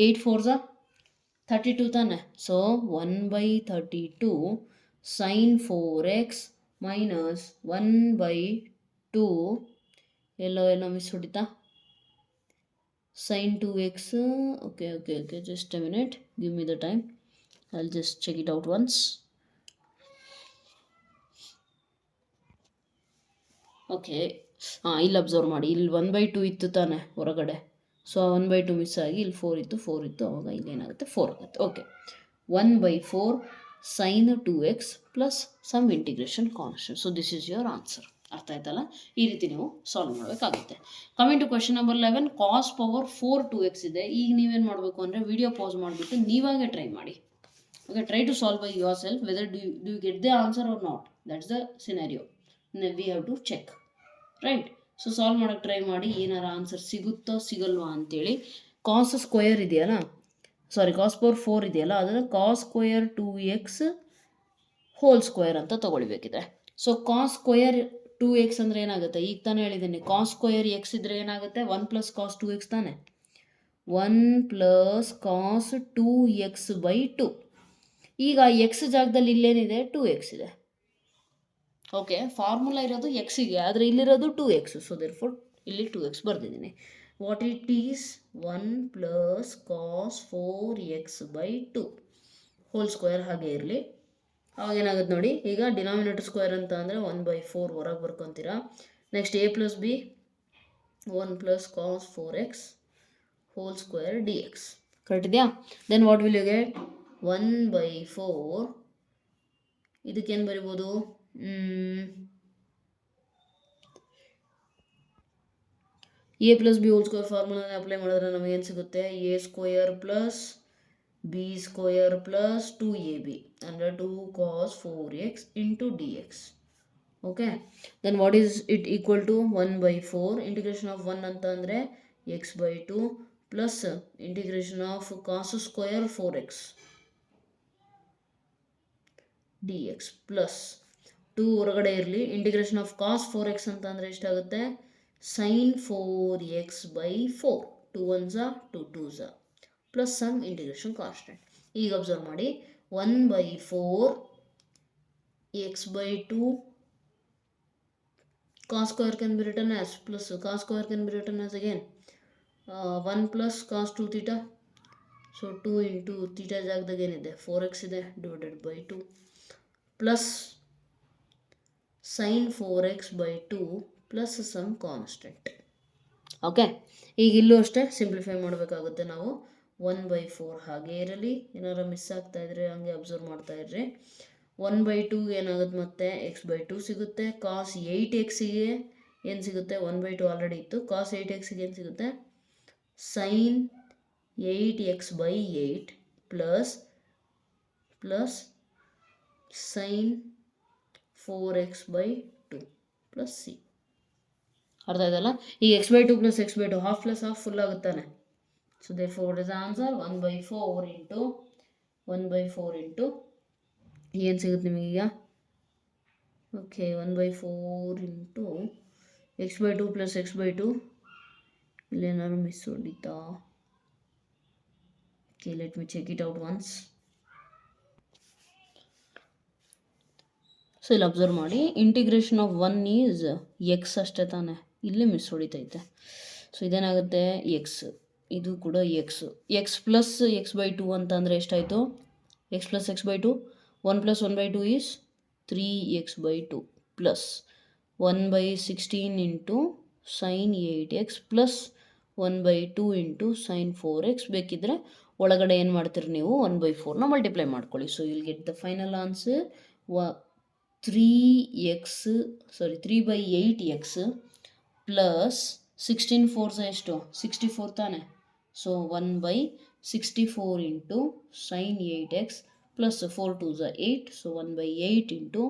8 4 32 ತಾನೆ. ಸೊ 1/32 ಸೈನ್ 4x ಮೈನಸ್ 1/2 ಎಲ್ಲೋ ಮಿಸ್ ಹೊಡಿತಾ, sine 2x. Okay okay okay, just a minute, give me the time, I will just check it out once. Okay, ಇಲ್ಲಿ ಅಬ್ಸರ್ವ್ ಮಾಡಿ, ಇಲ್ಲಿ 1/2 ಇತ್ತು ತಾನೆ ಹೊರಗಡೆ. ಸೊ 1/2 ಮಿಸ್ ಆಗಿ ಇಲ್ಲಿ 4 ಇತ್ತು, ಅವಾಗ ಇಲ್ಲಿ ಏನಾಗುತ್ತೆ 4 ಆಗುತ್ತೆ. Okay, 1/4 sine 2x plus some integration constant. So this is your answer. ಅರ್ಥ ಆಯ್ತಲ್ಲ? ಈ ರೀತಿ ನೀವು ಸಾಲ್ವ್ ಮಾಡಬೇಕಾಗುತ್ತೆ. Coming to question number 11, cos power 4 2x ಇದೆ. ಈಗ ನೀವೇನು ಮಾಡಬೇಕು ಅಂದರೆ ವಿಡಿಯೋ ಪಾಸ್ ಮಾಡಿಬಿಟ್ಟು ನೀವಾಗೆ ಟ್ರೈ ಮಾಡಿ. Okay, try to solve by yourself whether do you get the answer or not. That's the scenario. We have to check, right? So solve ಮಾಡೋಕ್ಕೆ ಟ್ರೈ ಮಾಡಿ, ಏನಾರ ಆನ್ಸರ್ ಸಿಗುತ್ತೋ ಸಿಗಲ್ವಾ ಅಂತೇಳಿ. ಕಾಸ್ ಸ್ಕ್ವಯರ್ ಇದೆಯಲ್ಲ, ಸಾರಿ ಕಾಸ್ ಪವರ್ 4 ಇದೆಯಲ್ಲ, ಅದನ್ನು ಕಾಸ್ ಸ್ಕ್ವಯರ್ 2x ಹೋಲ್ ಸ್ಕ್ವಯರ್ ಅಂತ ತೊಗೊಳ್ಬೇಕಿದೆ. ಸೊ ಕಾಸ್ ಸ್ಕ್ವಯರ್ 2x ಅಂದರೆ ಏನಾಗುತ್ತೆ? ಈಗ ತಾನೇ ಹೇಳಿದ್ದೀನಿ, ಕಾಸ್ ಸ್ಕ್ವಯರ್ ಎಕ್ಸ್ ಇದ್ರೆ ಏನಾಗುತ್ತೆ? 1 + cos 2x ತಾನೆ. 1 + cos 2x/2. ಈಗ ಎಕ್ಸ್ ಜಾಗದಲ್ಲಿ ಇಲ್ಲೇನಿದೆ? 2x ಇದೆ. ಓಕೆ, ಫಾರ್ಮುಲಾ ಇರೋದು ಎಕ್ಸಿಗೆ, ಆದರೆ ಇಲ್ಲಿರೋದು 2x. ಸೊ ದೇರ್ಫೋರ್ ಇಲ್ಲಿ 2x ಬರ್ದಿದ್ದೀನಿ. What it is? 1 + cos 4x/2 whole square ಹಾಗೆ ಇರಲಿ. ಅವಾಗ ಏನಾಗುತ್ತೆ ನೋಡಿ, ಈಗ ಡಿನಾಮಿನೇಟರ್ ಸ್ಕ್ವೇರ್ ಅಂತ ಅಂದರೆ 1/4 ಹೊರಗೆ ಬರ್ಕೊತೀರಾ. Next a + b 1 + cos 4x whole square dx. Correct ಇದೆಯಾ? Then what will you get? 1/4. ಇದಕ್ಕೇನು ಬರಿಬೋದು? a + b ಹೋಲ್ ಸ್ಕ್ವೇರ್ ಫಾರ್ಮುಲಾನ ಅಪ್ಲೈ ಮಾಡಿದ್ರೆ ನಮಗೇನು ಸಿಗುತ್ತೆ? a² + b² + 2ab ಅಂದರೆ 2 cos 4x × dx. Okay, then what is it equal to? 1/4 integration of 1 ಅಂತ ಅಂದರೆ x/2 plus integration of cos square 4x dx plus 2 ಹೊರಗಡೆ ಇರಲಿ. ಇಂಟಿಗ್ರೇಷನ್ ಆಫ್ cos 4x ಅಂತ ಅಂದರೆ ಎಷ್ಟಾಗುತ್ತೆ? sin 4x/4. 2 1s 2 2s plus some integration constant. ಈಗ ಅಬ್ಸರ್ವ್ ಮಾಡಿ, 1/4 x/2 cos square can be written as plus cos square can be written as again 1 + cos 2 theta. ಸೊ 2 × theta ಜಾಗದಾಗ ಏನಿದೆ? 4x ಇದೆ divided by 2 plus sin 4x/2 plus some constant. Okay, ಈಗ ಇಲ್ಲೂ ಅಷ್ಟೇ ಸಿಂಪ್ಲಿಫೈ ಮಾಡಬೇಕಾಗುತ್ತೆ ನಾವು. 1/4 ಹಾಗೆ ಇರಲಿ, ಏನಾರು ಮಿಸ್ ಆಗ್ತಾ ಇದ್ರೆ ಹಂಗೆ ಅಬ್ಸರ್ವ್ ಮಾಡ್ತಾ ಇರ್ರಿ. 1/2 ಏನಾಗುತ್ತೆ? ಮತ್ತೆ x/2 ಸಿಗುತ್ತೆ. ಕಾಸ್ 8xಗೆ ಏನು ಸಿಗುತ್ತೆ? 1/2 ಆಲ್ರೆಡಿ ಇತ್ತು. ಕಾಸ್ 8xಗೆ ಏನು ಸಿಗುತ್ತೆ? sin 8x/8 plus sin 4x/2 plus c. ಅರ್ಥ ಆಯ್ತಲ್ಲ? ಈ x/2 + x/2 half plus half full ಆಗುತ್ತಾನೆ. So therefore what is the answer? 1/4 ಏನು ಸಿಗುತ್ತೆ ನಿಮಗೀಗ? Okay, 1/4 x/2 + x/2. ಇಲ್ಲೇನಾದ್ರು ಮಿಸ್ ಹೊಡಿತಾ? Okay, let me check it out once. So ಇಲ್ಲಿ ಅಬ್ಸರ್ವ್ ಮಾಡಿ, ಇಂಟಿಗ್ರೇಷನ್ ಆಫ್ 1 ಈಸ್ ಎಕ್ಸ್ ಅಷ್ಟೇ ತಾನೆ, ಇಲ್ಲಿ ಮಿಸ್ ಹೊಡಿತೈತೆ. ಸೊ ಇದೇನಾಗುತ್ತೆ? ಎಕ್ಸ್, ಇದು ಕೂಡ ಎಕ್ಸ್. ಎಕ್ಸ್ ಪ್ಲಸ್ x/2 ಅಂತ ಅಂದರೆ ಎಷ್ಟಾಯಿತು? x + x/2. 1 + 1/2 is 3x/2 plus 1/16 sin 8x plus 1/2 sin 4x. ಬೇಕಿದ್ರೆ ಒಳಗಡೆ ಏನು ಮಾಡ್ತೀರಿ ನೀವು? 1/4ನ ಮಲ್ಟಿಪ್ಲೈ ಮಾಡ್ಕೊಳ್ಳಿ. So will get the final answer 3/8x plus 16 4s ಎಷ್ಟು? 64 ತಾನೆ. So 1/64 sin 8x plus 4 2s 8. So 1/8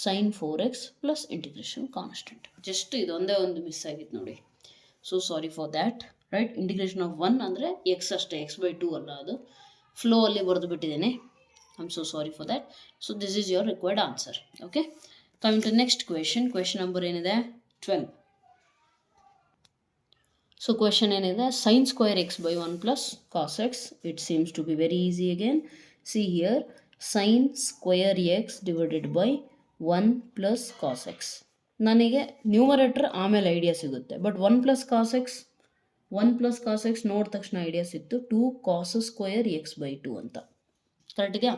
sin 4x plus integration constant. Just ಇದೊಂದೇ ಒಂದು ಮಿಸ್ ಆಗಿತ್ತು ನೋಡಿ. So sorry for that, right? Integration of 1 ಅಂದರೆ ಎಕ್ಸ್ ಅಷ್ಟೇ, x/2 ಅಲ್ಲ. ಅದು ಫ್ಲೋ ಅಲ್ಲಿ ಬರೆದು ಬಿಟ್ಟಿದ್ದೇನೆ. I am so sorry for that. So this is your required answer. Okay, coming to next question. Question number ಏನಿದೆ? 12. ಸೊ ಕ್ವೆಶನ್ ಏನಿದೆ? sin square x/1 plus cos x. It seems to be very easy again. See here, sin square x divided by 1 plus cos x. ನನಗೆ ನ್ಯೂಮರೇಟರ್ ಆಮೇಲೆ ಐಡಿಯಾ ಸಿಗುತ್ತೆ, ಬಟ್ 1 + cos x ನೋಡಿದ ತಕ್ಷಣ ಐಡಿಯಾ ಸಿಕ್ತು 2 cos square x/2 ಅಂತ. ಕರೆಕ್ಟ್ ಇದೆಯಾ?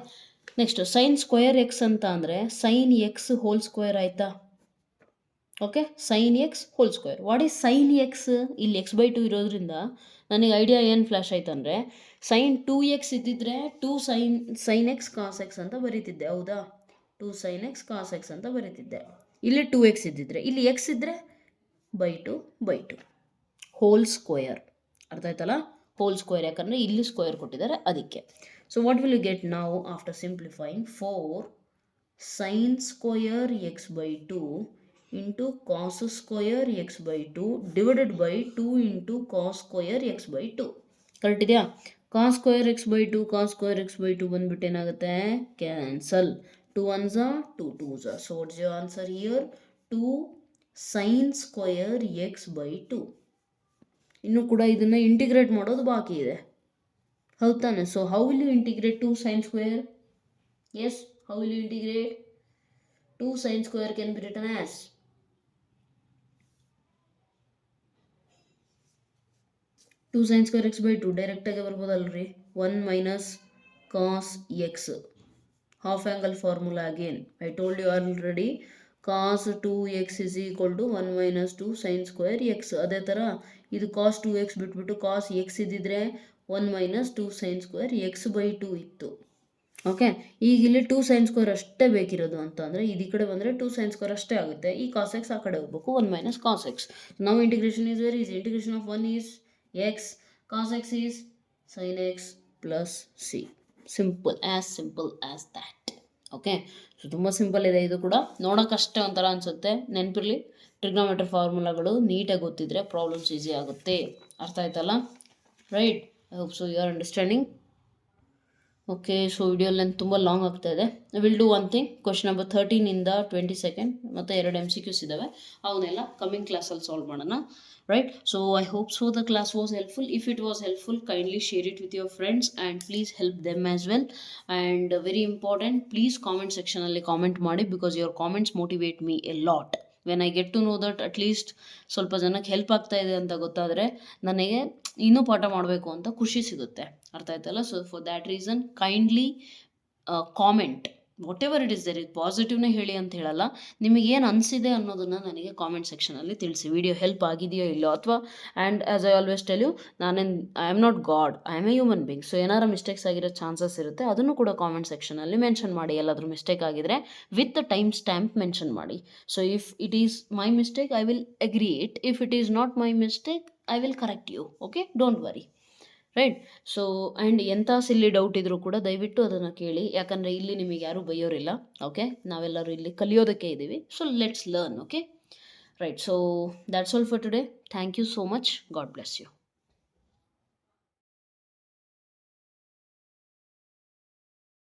ನೆಕ್ಸ್ಟ್ sin square x ಅಂತ ಅಂದರೆ sin x ಹೋಲ್ ಸ್ಕ್ವೇರ್ ಆಯಿತಾ? Okay, sin x whole square. What is sin x? ಇಲ್ಲಿ x/2 ಇರೋದ್ರಿಂದ ನನಗೆ ಐಡಿಯಾ ಏನು ಫ್ಲ್ಯಾಶ್ ಆಯ್ತು ಅಂದರೆ, sin 2x ಇದ್ದಿದ್ರೆ 2 sin x cos x ಅಂತ ಬರೀತಿದ್ದೆ, ಹೌದಾ? 2 sin x cos x ಅಂತ ಬರೀತಿದ್ದೆ. ಇಲ್ಲಿ 2x ಇದ್ದಿದ್ರೆ, ಇಲ್ಲಿ x ಇದ್ದರೆ ಬೈ ಟು ಹೋಲ್ ಸ್ಕ್ವೇರ್. ಅರ್ಥ ಆಯ್ತಲ್ಲ? ಹೋಲ್ ಸ್ಕ್ವೇರ್, ಯಾಕಂದರೆ ಇಲ್ಲಿ ಸ್ಕ್ವೇರ್ ಕೊಟ್ಟಿದ್ದಾರೆ ಅದಕ್ಕೆ. So what will you get ನಾವು after simplifying? 4 sin square x by 2 into cos square x by 2 divided by 2 into cos square x by 2. Correct ಇದೆಯಾ? cos square x by 2 cos square x by 2 ಬಂದ್ಬಿಟ್ಟು ಏನಾಗುತ್ತೆ? Cancel. 2 1s are 2 2s are. So what's your answer here? 2 sin square x by 2. ಇನ್ನು ಕೂಡ ಇದನ್ನು ಇಂಟಿಗ್ರೇಟ್ ಮಾಡೋದು ಬಾಕಿ ಇದೆ, ಹೌದು ತಾನೆ? So how will you integrate 2 sin square? Yes, how will you integrate? 2 sin square can be written as 2 sin square x by 2 direct ಆಗಿ ಬರ್ಬೋದಲ್ರಿ? 1 minus cos x, half angle formula again. I told you already, cos 2x is equal to 1 minus 2 sin square x. ಅದೇ ಥರ ಇದು cos 2x ಬಿಟ್ಬಿಟ್ಟು cos x ಇದ್ದಿದ್ರೆ 1 minus 2 sin square x by 2 ಇತ್ತು. ಓಕೆ, ಈಗ ಇಲ್ಲಿ 2 sin square ಅಷ್ಟೇ ಬೇಕಿರೋದು ಅಂತ ಅಂದರೆ ಇದು ಈ ಕಡೆ ಬಂದರೆ 2 sin square ಅಷ್ಟೇ ಆಗುತ್ತೆ. ಈ cos x ಆ ಕಡೆ ಹೋಗ್ಬೇಕು, 1 minus cos x. ನಾವು integration is very easy. Integration of 1 is x, cos x is sin x plus c. Simple as that. Okay, so ತುಂಬ ಸಿಂಪಲ್ ಇದೆ ಇದು ಕೂಡ. ನೋಡೋಕ್ಕಷ್ಟೇ ಒಂಥರ ಅನಿಸುತ್ತೆ, ನೆನಪಿರಲಿ ಟ್ರಿಗ್ನೋಮೆಟ್ರಿ ಫಾರ್ಮುಲಾಗಳು ನೀಟಾಗಿ ಗೊತ್ತಿದ್ರೆ ಪ್ರಾಬ್ಲಮ್ಸ್ ಈಸಿ ಆಗುತ್ತೆ. ಅರ್ಥ ಆಯ್ತಲ್ಲ? Right, I hope so you are understanding. Okay, so video length ತುಂಬ ಲಾಂಗ್ ಆಗ್ತಾ ಇದೆ. Will do one thing, question number 13ಇಂದ 22 ಮತ್ತು 2 MCQs ಇದ್ದಾವೆ, ಅವನ್ನೆಲ್ಲ ಕಮಿಂಗ್ ಕ್ಲಾಸಲ್ಲಿ ಸಾಲ್ವ್ ಮಾಡೋಣ. Right, so I hope so the class was helpful. If it was helpful, kindly share it with your friends and please help them as well. And very important, please comment ಸೆಕ್ಷನಲ್ಲಿ ಕಾಮೆಂಟ್ ಮಾಡಿ, because your comments motivate me a lot. When I get to know that at least ಸ್ವಲ್ಪ ಜನಕ್ಕೆ ಹೆಲ್ಪ್ ಆಗ್ತಾ ಇದೆ ಅಂತ ಗೊತ್ತಾದರೆ ನನಗೆ ಇನ್ನೂ ಪಾಠ ಮಾಡಬೇಕು ಅಂತ ಖುಷಿ ಸಿಗುತ್ತೆ. ಅರ್ಥ ಆಯ್ತಲ್ಲ? So for that reason kindly comment whatever it is there. ಪಾಸಿಟಿವ್ನೇ ಹೇಳಿ ಅಂತ ಹೇಳಲ್ಲ, ನಿಮಗೇನು ಅನಿಸಿದೆ ಅನ್ನೋದನ್ನು ನನಗೆ ಕಾಮೆಂಟ್ ಸೆಕ್ಷನಲ್ಲಿ ತಿಳಿಸಿ. ವಿಡಿಯೋ ಹೆಲ್ಪ್ ಆಗಿದೆಯೋ ಇಲ್ಲೋ, ಅಥವಾ and as I always tell you, I am not God, I am a human being. So ಏನಾರು ಮಿಸ್ಟೇಕ್ಸ್ ಆಗಿರೋ ಚಾನ್ಸಸ್ ಇರುತ್ತೆ, ಅದನ್ನು ಕೂಡ ಕಾಮೆಂಟ್ ಸೆಕ್ಷನಲ್ಲಿ ಮೆನ್ಷನ್ ಮಾಡಿ. ಎಲ್ಲಾದರೂ ಮಿಸ್ಟೇಕ್ ಆಗಿದ್ರೆ with the time stamp mention ಮಾಡಿ. So if it is my mistake, I will agree it. If it is not my mistake, I will correct you. Okay, don't worry. Right, so and ಎಂಥ ಸಿಲ್ಲಿ ಡೌಟ್ ಇದ್ದರೂ ಕೂಡ ದಯವಿಟ್ಟು ಅದನ್ನು ಕೇಳಿ, ಯಾಕಂದರೆ ಇಲ್ಲಿ ನಿಮಗೆ ಯಾರೂ ಬೈಯೋರಿಲ್ಲ. ಓಕೆ, ನಾವೆಲ್ಲರೂ ಇಲ್ಲಿ ಕಲಿಯೋದಕ್ಕೆ ಇದ್ದೀವಿ. So let's learn. Okay, right, so that's all for today. Thank you so much. God bless you.